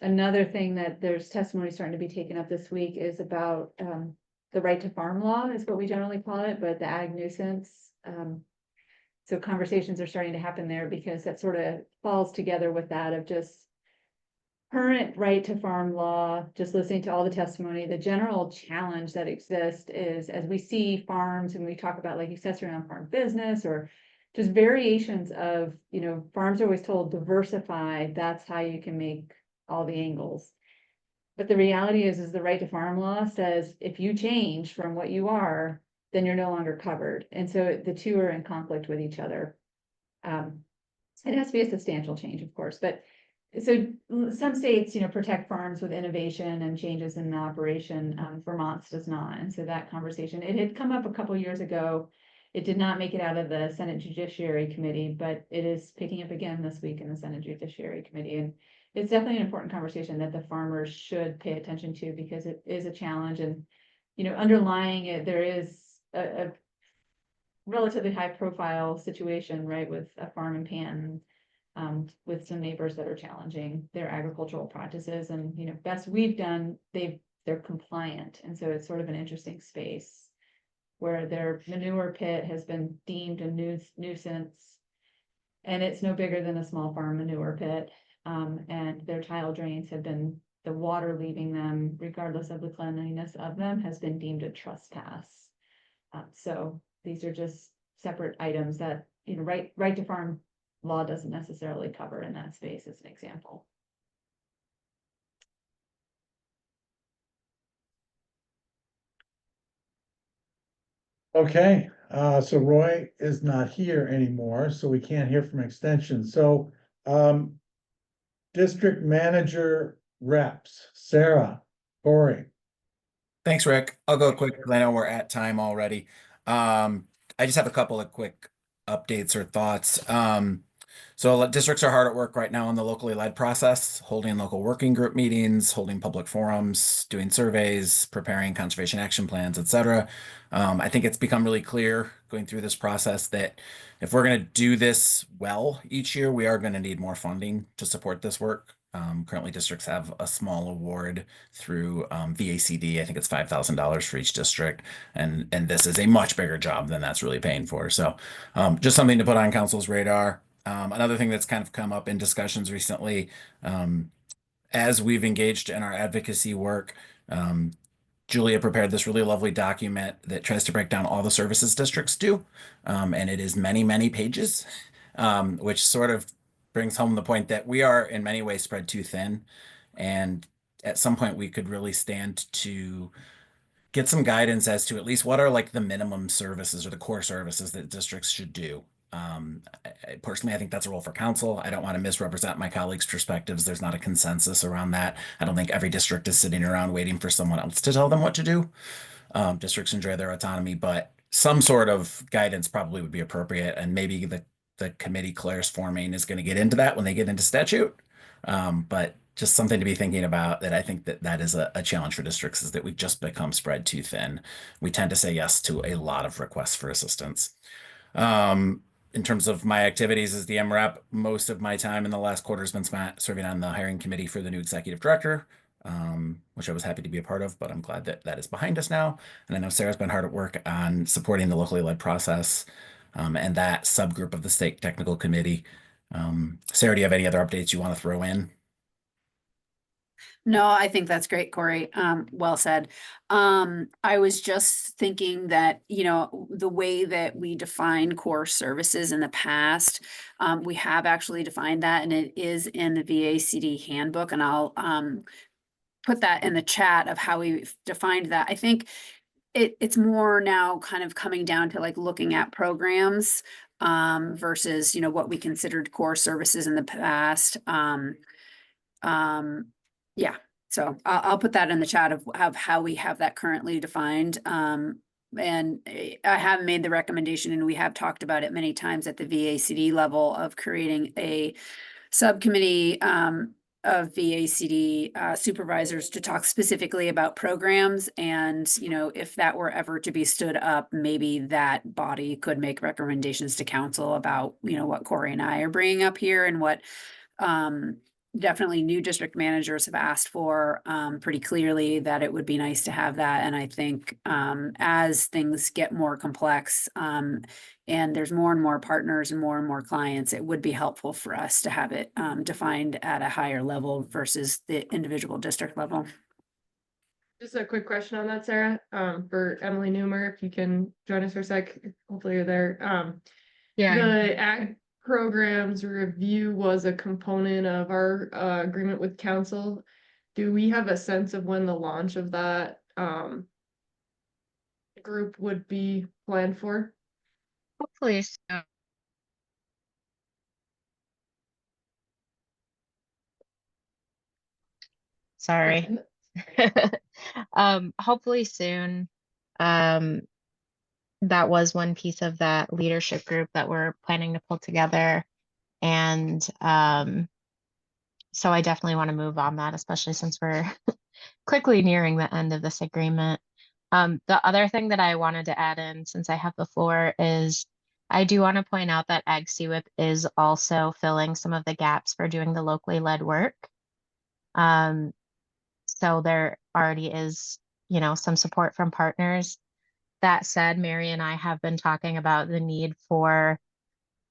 Another thing that there's testimony starting to be taken up this week is about the right to farm law is what we generally call it, but the ag nuisance. So conversations are starting to happen there because that sort of falls together with that of just current right to farm law, just listening to all the testimony. The general challenge that exists is as we see farms and we talk about like accessory on farm business or just variations of, farms are always told diversify, that's how you can make all the angles. But the reality is the right to farm law says if you change from what you are, then you're no longer covered. And so the two are in conflict with each other. It has to be a substantial change, of course, but so some states, protect farms with innovation and changes in the operation. Vermont's does not. And so that conversation, it had come up a couple years ago. It did not make it out of the Senate Judiciary Committee, but it is picking up again this week in the Senate Judiciary Committee. And it's definitely an important conversation that the farmers should pay attention to because it is a challenge. And, underlying it, there is a relatively high profile situation, right, with a farm in Panton. With some neighbors that are challenging their agricultural practices and, best we've done, they're compliant. And so it's sort of an interesting space where their manure pit has been deemed a nuisance and it's no bigger than a small farm manure pit. And their tile drains have been, the water leaving them, regardless of the cleanliness of them, has been deemed a trespass. So these are just separate items that, right to farm law doesn't necessarily cover in that space as an example. Okay, so Roy is not here anymore, so we can't hear from extension. So, district manager reps, Sarah, Corey. Thanks, Rick. I'll go quick because I know we're at time already. I just have a couple of quick updates or thoughts. So districts are hard at work right now on the locally led process, holding local working group meetings, holding public forums, doing surveys, preparing conservation action plans, etc. I think it's become really clear going through this process that if we're going to do this well each year, we are going to need more funding to support this work. Currently, districts have a small award through VACD. I think it's $5,000 for each district, and this is a much bigger job than that's really paying for. So, just something to put on council's radar. Another thing that's kind of come up in discussions recently, as we've engaged in our advocacy work, Julia prepared this really lovely document that tries to break down all the services districts do. And it is many, many pages, which sort of brings home the point that we are in many ways spread too thin. And at some point we could really stand to get some guidance as to at least what are like the minimum services or the core services that districts should do. Personally, I think that's a role for council. I don't want to misrepresent my colleagues' perspectives. There's not a consensus around that. I don't think every district is sitting around waiting for someone else to tell them what to do. Districts enjoy their autonomy, but some sort of guidance probably would be appropriate. And maybe the committee Claire's forming is going to get into that when they get into statute. But just something to be thinking about, that I think that is a challenge for districts, is that we've just become spread too thin. We tend to say yes to a lot of requests for assistance. In terms of my activities as the MREP, most of my time in the last quarter has been spent serving on the hiring committee for the new executive director, which I was happy to be a part of, but I'm glad that that is behind us now. And I know Sarah's been hard at work on supporting the locally led process, and that subgroup of the state technical committee. Sarah, do you have any other updates you want to throw in? No, I think that's great, Corey. Well said. I was just thinking that, you know, the way that we define core services in the past, we have actually defined that, and it is in the VACD handbook, and I'll put that in the chat of how we defined that. I think it's more now kind of coming down to like looking at programs versus, you know, what we considered core services in the past. Yeah, so I'll put that in the chat of how we have that currently defined. And I have made the recommendation, and we have talked about it many times at the VACD level, of creating a subcommittee of VACD supervisors to talk specifically about programs. And, you know, if that were ever to be stood up, maybe that body could make recommendations to council about, you know, what Corey and I are bringing up here, and what definitely new district managers have asked for pretty clearly, that it would be nice to have that. And I think as things get more complex and there's more and more partners and more clients, it would be helpful for us to have it defined at a higher level versus the individual district level. Just a quick question on that, Sarah, for Emily Newmer, if you can join us for a sec, hopefully you're there. The ag programs review was a component of our agreement with council. Do we have a sense of when the launch of that group would be planned for? Hopefully so. Sorry. Hopefully soon. That was one piece of that leadership group that we're planning to pull together. And so I definitely want to move on that, especially since we're quickly nearing the end of this agreement. The other thing that I wanted to add in, since I have the floor, is I do want to point out that Ag CWIP is also filling some of the gaps for doing the locally led work. So there already is, you know, some support from partners. That said, Mary and I have been talking about the need for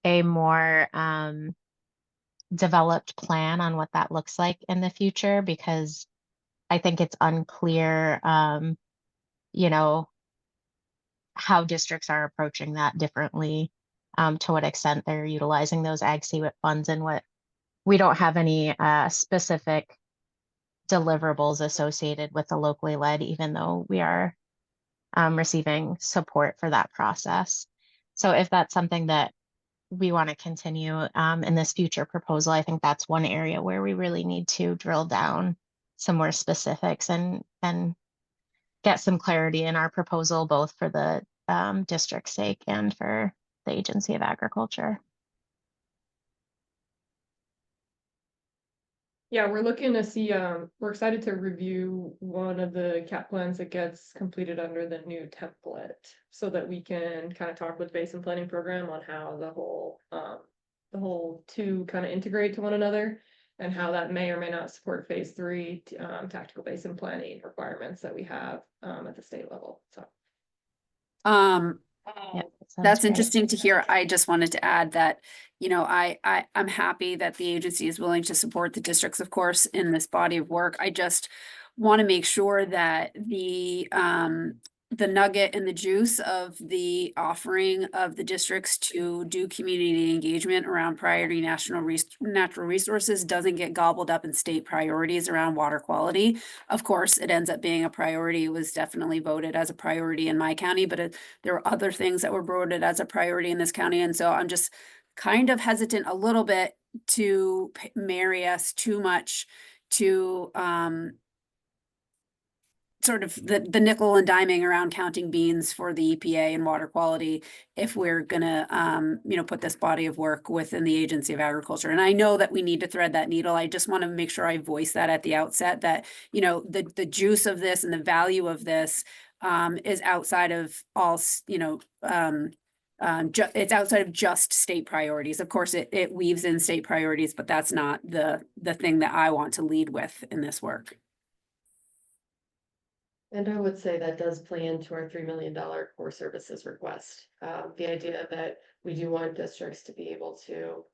a more developed plan on what that looks like in the future, because I think it's unclear, you know, how districts are approaching that differently, to what extent they're utilizing those Ag CWIP funds, and what we don't have any specific deliverables associated with the locally led, even though we are receiving support for that process. So if that's something that we want to continue in this future proposal, I think that's one area where we really need to drill down some more specifics and get some clarity in our proposal, both for the district's sake and for the Agency of Agriculture. Yeah, we're looking to see, we're excited to review one of the CAP plans that gets completed under the new template, so that we can kind of talk with Basin Planning Program on how the whole two kind of integrate to one another, and how that may or may not support phase 3 tactical basin planning requirements that we have at the state level. So Yeah, that's great. interesting to hear. I just wanted to add that, you know, I'm happy that the agency is willing to support the districts, of course, in this body of work. I just want to make sure that the nugget and the juice of the offering of the districts to do community engagement around priority natural resources doesn't get gobbled up in state priorities around water quality. Of course, it ends up being a priority. It was definitely voted as a priority in my county, but there were other things that were voted as a priority in this county. And so I'm just kind of hesitant a little bit to marry us too much to sort of the nickel and diming around counting beans for the EPA and water quality if we're gonna put this body of work within the Agency of Agriculture. And I know that we need to thread that needle. I just want to make sure I voice that at the outset, that the juice of this and the value of this is outside of all it's outside of just state priorities. Of course, it weaves in state priorities, but that's not the thing that I want to lead with in this work. And I would say that does play into our $3 million core services request. The idea that we do want districts to be able to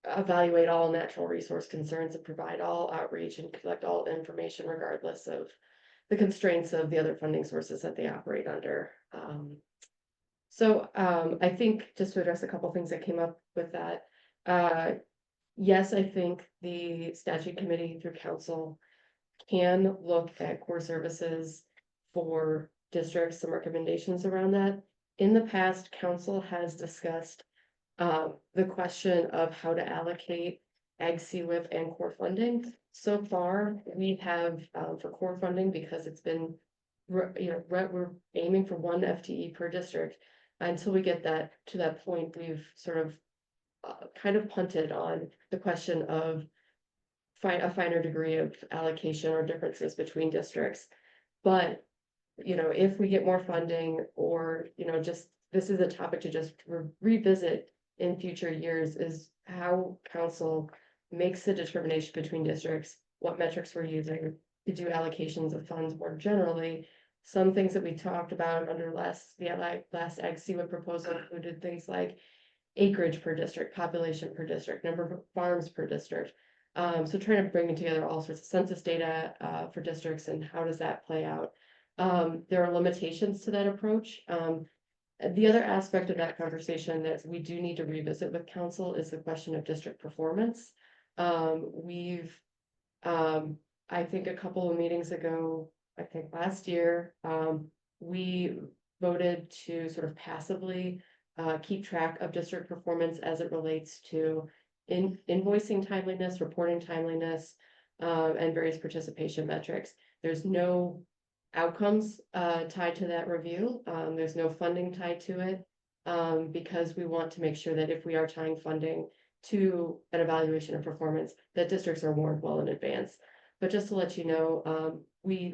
evaluate all natural resource concerns and provide all outreach and collect all information regardless of the constraints of the other funding sources that they operate under. I think just to address a couple things that came up with that, yes, I think the statute committee through council can look at core services for districts, some recommendations around that. In the past, council has discussed the question of how to allocate Ag CWIP and core funding. So far, we have for core funding, because it's been, we're aiming for 1 FTE per district. Until we get that to that point, we've sort of kind of punted on the question of a finer degree of allocation or differences between districts. But, if we get more funding, or, just, this is a topic to just revisit in future years, is how council makes the determination between districts, what metrics we're using to do allocations of funds more generally. Some things that we talked about under last Ag CWIP proposal included things like acreage per district, population per district, number of farms per district. So trying to bring together all sorts of census data for districts and how does that play out. There are limitations to that approach. The other aspect of that conversation that we do need to revisit with council is the question of district performance. I think a couple of meetings ago, I think last year, we voted to sort of passively keep track of district performance as it relates to invoicing timeliness, reporting timeliness, and various participation metrics. There's no outcomes tied to that review. There's no funding tied to it, because we want to make sure that if we are tying funding to an evaluation of performance, that districts are warned well in advance. But just to let you know,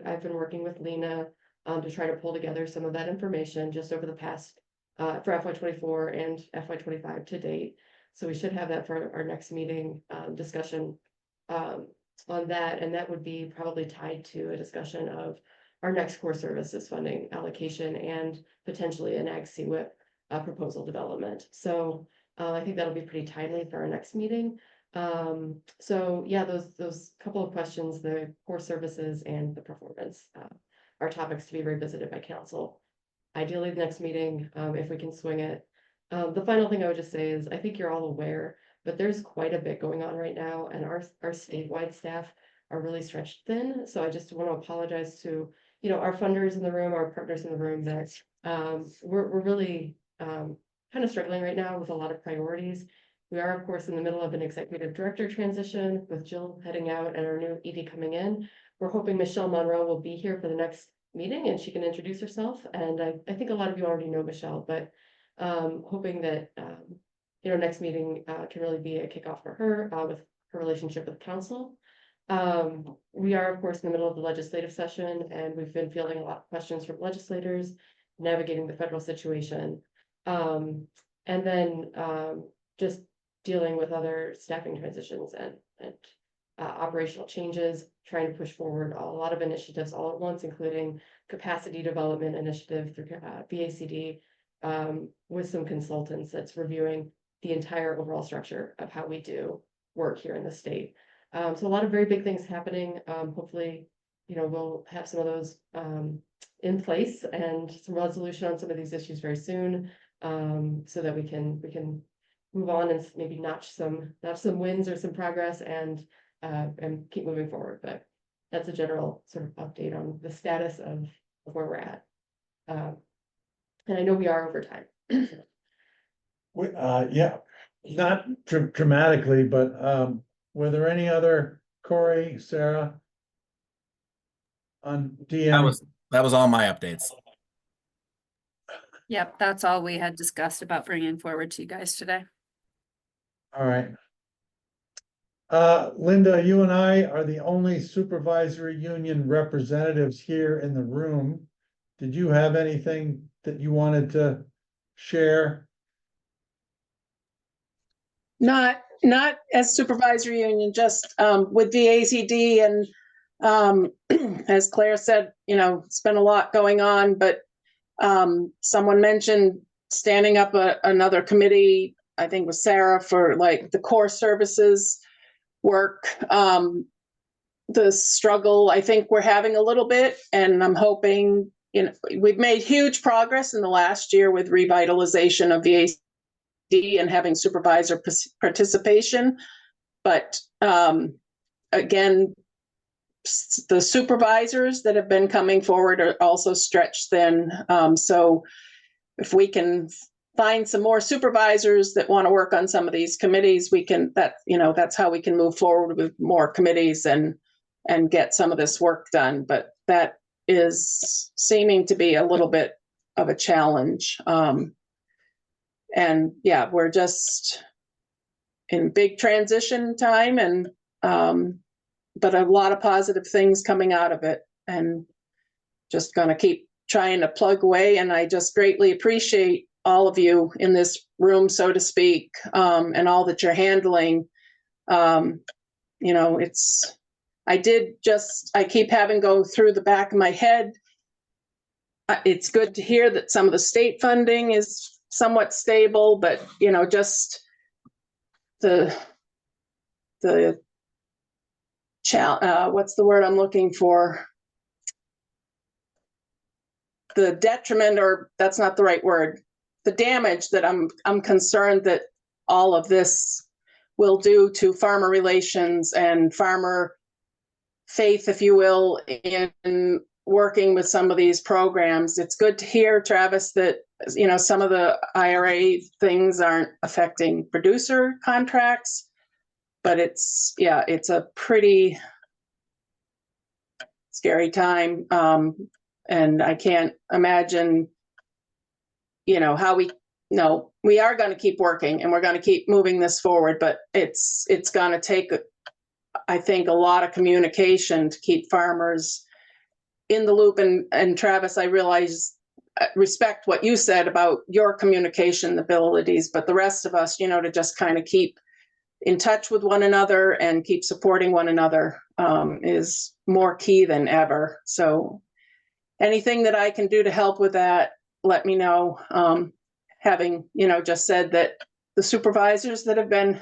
I've been working with Lena to try to pull together some of that information just over the past for FY24 and FY25 to date. So we should have that for our next meeting discussion on that, and that would be probably tied to a discussion of our next core services funding allocation and potentially an Ag CWIP proposal development. So I think that'll be pretty timely for our next meeting. So yeah, those couple of questions, the core services and the performance, are topics to be revisited by council. Ideally, the next meeting, if we can swing it. The final thing I would just say is, I think you're all aware, but there's quite a bit going on right now, and our statewide staff are really stretched thin. So I just want to apologize to, our funders in the room, our partners in the room, that we're really kind of struggling right now with a lot of priorities. We are, of course, in the middle of an executive director transition with Jill heading out and our new ED coming in. We're hoping Michelle Monroe will be here for the next meeting and she can introduce herself. And I think a lot of you already know Michelle, but hoping that next meeting can really be a kickoff for her with her relationship with council. We are, of course, in the middle of the legislative session, and we've been fielding a lot of questions from legislators, navigating the federal situation, and then just dealing with other staffing transitions and operational changes, trying to push forward a lot of initiatives all at once, including capacity development initiative through BACD, with some consultants that's reviewing the entire overall structure of how we do work here in the state. So a lot of very big things happening. Hopefully, we'll have some of those in place and some resolution on some of these issues very soon. So that we can move on and maybe notch some wins or some progress and keep moving forward. But that's a general sort of update on the status of where we're at. And I know we are over time. Yeah, not dramatically, but, were there any other, Corey, Sarah? On DM? That was all my updates. Yep, that's all we had discussed about bringing forward to you guys today. All right. Linda, you and I are the only supervisory union representatives here in the room. Did you have anything that you wanted to share? Not as supervisory union, just with the ACD and as Claire said, it's been a lot going on, but someone mentioned standing up another committee, I think it was Sarah, for like the core services work. The struggle I think we're having a little bit, and I'm hoping, we've made huge progress in the last year with revitalization of the ACD and having supervisor participation. But again, the supervisors that have been coming forward are also stretched thin. So if we can find some more supervisors that want to work on some of these committees, that's how we can move forward with more committees and get some of this work done. But that is seeming to be a little bit of a challenge. And yeah, we're just in big transition time, and but a lot of positive things coming out of it, and just gonna keep trying to plug away. And I just greatly appreciate all of you in this room, so to speak, and all that you're handling. I keep having go through the back of my head. It's good to hear that some of the state funding is somewhat stable, but just what's the word I'm looking for? The detriment, or that's not the right word. The damage that I'm concerned that all of this will do to farmer relations and farmer faith, if you will, in working with some of these programs. It's good to hear, Travis, that some of the IRA things aren't affecting producer contracts, but it's a pretty scary time. And I can't imagine, how we are going to keep working and we're going to keep moving this forward, but it's going to take, I think, a lot of communication to keep farmers in the loop. And Travis, I realize, respect what you said about your communication abilities, but the rest of us, to just kind of keep in touch with one another and keep supporting one another is more key than ever. So anything that I can do to help with that, let me know. Having, just said that the supervisors that have been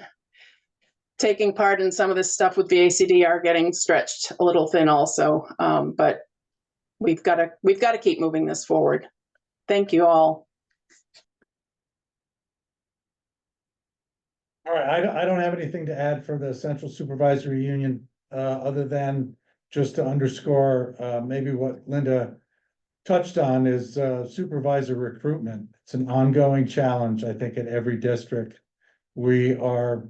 taking part in some of this stuff with VACD are getting stretched a little thin also. But we've got to keep moving this forward. Thank you all. All right, I don't have anything to add for the Central Supervisory Union, other than just to underscore, maybe what Linda touched on is supervisor recruitment. It's an ongoing challenge, I think, at every district. We are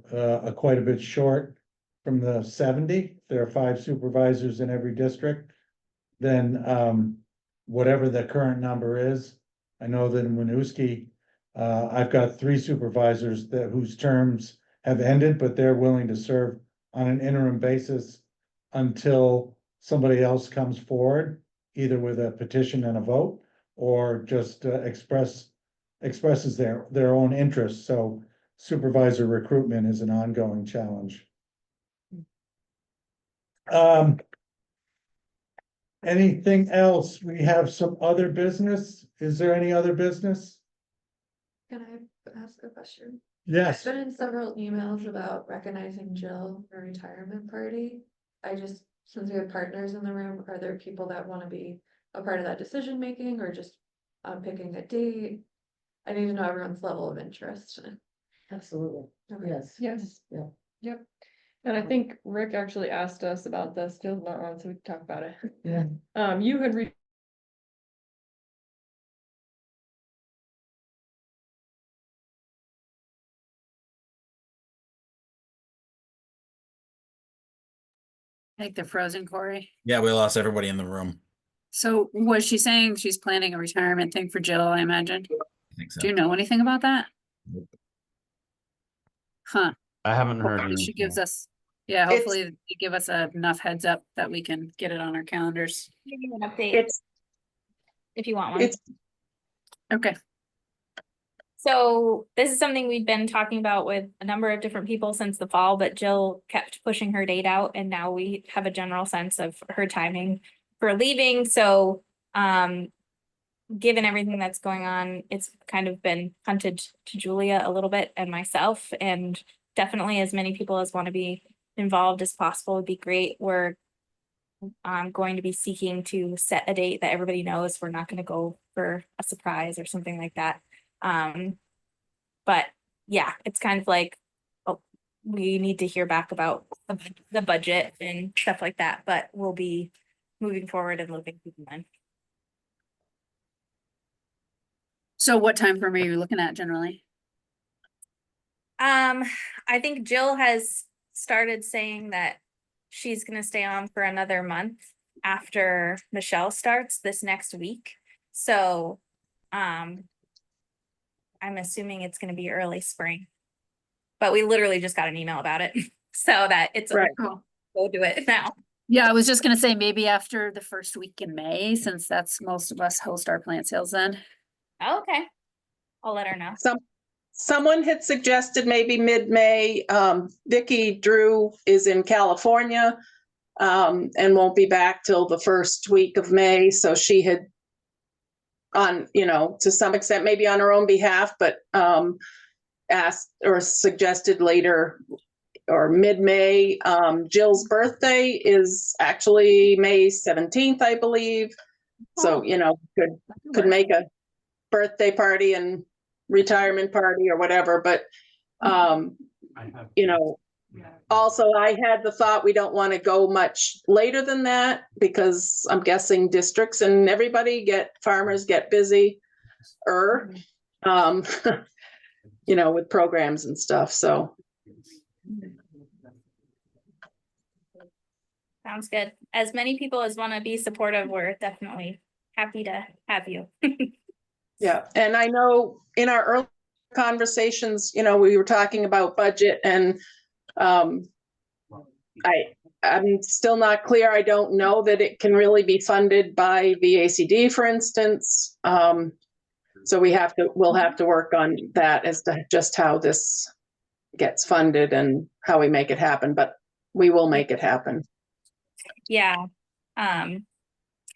quite a bit short from the 70. There are 5 supervisors in every district. Then whatever the current number is, I know that in Winooski, I've got 3 supervisors whose terms have ended, but they're willing to serve on an interim basis until somebody else comes forward, either with a petition and a vote, or just expresses their own interest. So supervisor recruitment is an ongoing challenge. Anything else? We have some other business. Is there any other business? Can I ask a question? Yes. I've been in several emails about recognizing Jill for retirement party. I just since we have partners in the room, are there people that want to be a part of that decision making or just picking a date? I need to know everyone's level of interest. Absolutely, Okay. yes. Yes. Yeah. Yep. And I think Rick actually asked us about this, Jill's not on, so we can talk about it. Yeah. You had I think they're frozen, Corey. Yeah, we lost everybody in the room. So was she saying she's planning a retirement thing for Jill, I imagine? I think so. Do you know anything about that? Huh, I haven't heard hopefully she anything. gives us, yeah, It's- hopefully they give us enough heads up that we can get it on our calendars. Give you an update It's, if you want one. it's, Okay, So this is something we've been talking about with a number of different people since the fall, but Jill kept pushing her date out and now we have a general sense of her timing for leaving. So given everything that's going on, it's kind of been punted to Julia a little bit and myself, and definitely as many people as want to be involved as possible would be great. We're going to be seeking to set a date that everybody knows. We're not going to go for a surprise or something like that. But yeah, it's kind of like, oh, we need to hear back about the budget and stuff like that, but we'll be moving forward and looping people in. so what time frame are you looking at generally? I think Jill has started saying that she's gonna stay on for another month after Michelle starts this next week. So, I'm assuming it's gonna be early spring. But we literally just got an email about it, so that it's Right. Cool. go do it now. Yeah, I was just gonna say maybe after the first week in May, since that's most of us host our plant sales then. Okay, I'll let her know. someone had suggested maybe mid-May. Vicky Drew is in California, and won't be back till the first week of May. So she had to some extent, maybe on her own behalf, but asked or suggested later or mid-May. Jill's birthday is actually May 17th, I believe. So, could make a birthday party and retirement party or whatever, but also I had the thought we don't want to go much later than that because I'm guessing districts and farmers get busy with programs and stuff. So Sounds good. As many people as want to be supportive, we're definitely happy to have you. yeah, and I know in our early conversations, we were talking about budget and I'm still not clear. I don't know that it can really be funded by VACD, for instance. So we'll have to work on that as to just how this gets funded and how we make it happen, but we will make it happen. Yeah.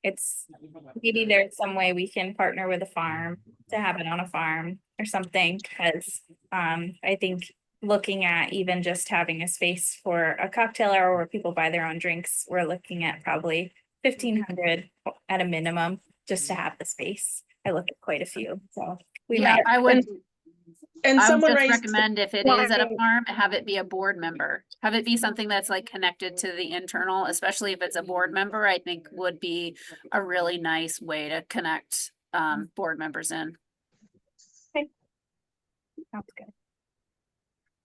It's maybe there's some way we can partner with a farm to have it on a farm or something, because I think looking at even just having a space for a cocktail hour where people buy their own drinks, we're looking at probably 1,500 at a minimum just to have the space. I look at quite a few, so we Yeah, might. I would someone just raised recommend if it is at a farm, have it be a board member. Have it be something that's like connected to the internal, especially if it's a board member, I think would be a really nice way to connect board members in. Okay. Sounds good.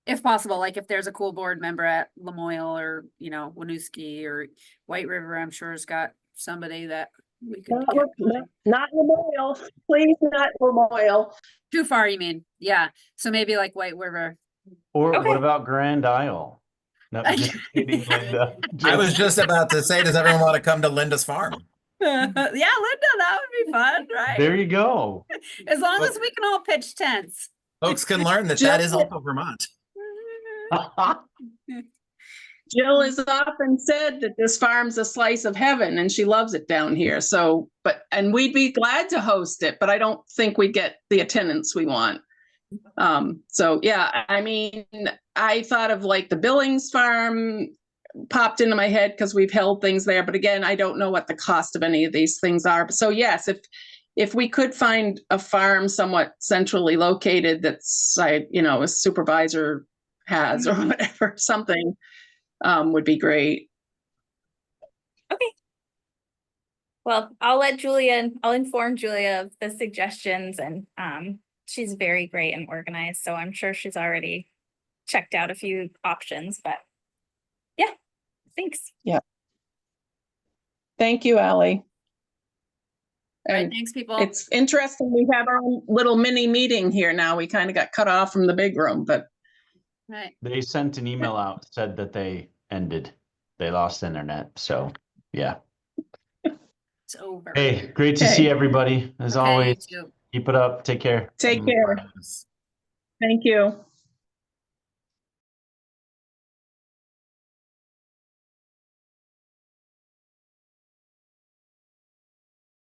If possible, like if there's a cool board member at Lamoille or, Winooski or White River, I'm sure has got somebody that we could. Not Lamoille, please, not Lamoille. Too far, you mean? Yeah. So maybe like White River. Or Okay. what about Grand Isle? No, just kidding, Linda. I was just about to say, does everyone want to come to Linda's farm? Yeah, Linda, that would be fun, right? There you go. As long as we can all pitch tents. Folks can learn that is also Vermont. Jill has often said that this farm's a slice of heaven and she loves it down here. So, and we'd be glad to host it, but I don't think we get the attendance we want. So yeah, I mean, I thought of like the Billings farm, popped into my head because we've held things there, but again, I don't know what the cost of any of these things are. So yes, if we could find a farm somewhat centrally located that's, a supervisor has or whatever, something would be great. Okay. Well, I'll inform Julia of the suggestions, and she's very great and organized, so I'm sure she's already checked out a few options, but yeah, thanks. Yeah. Thank you, Ally. All right, And thanks, people. it's interesting, we have our own little mini meeting here now. We kind of got cut off from the big room, but Right. They sent an email out, said that they ended. They lost internet, so yeah. It's over. Hey, great to Okay. see everybody, as Okay, you always. too. Take it up. Take care. take care. Thank you.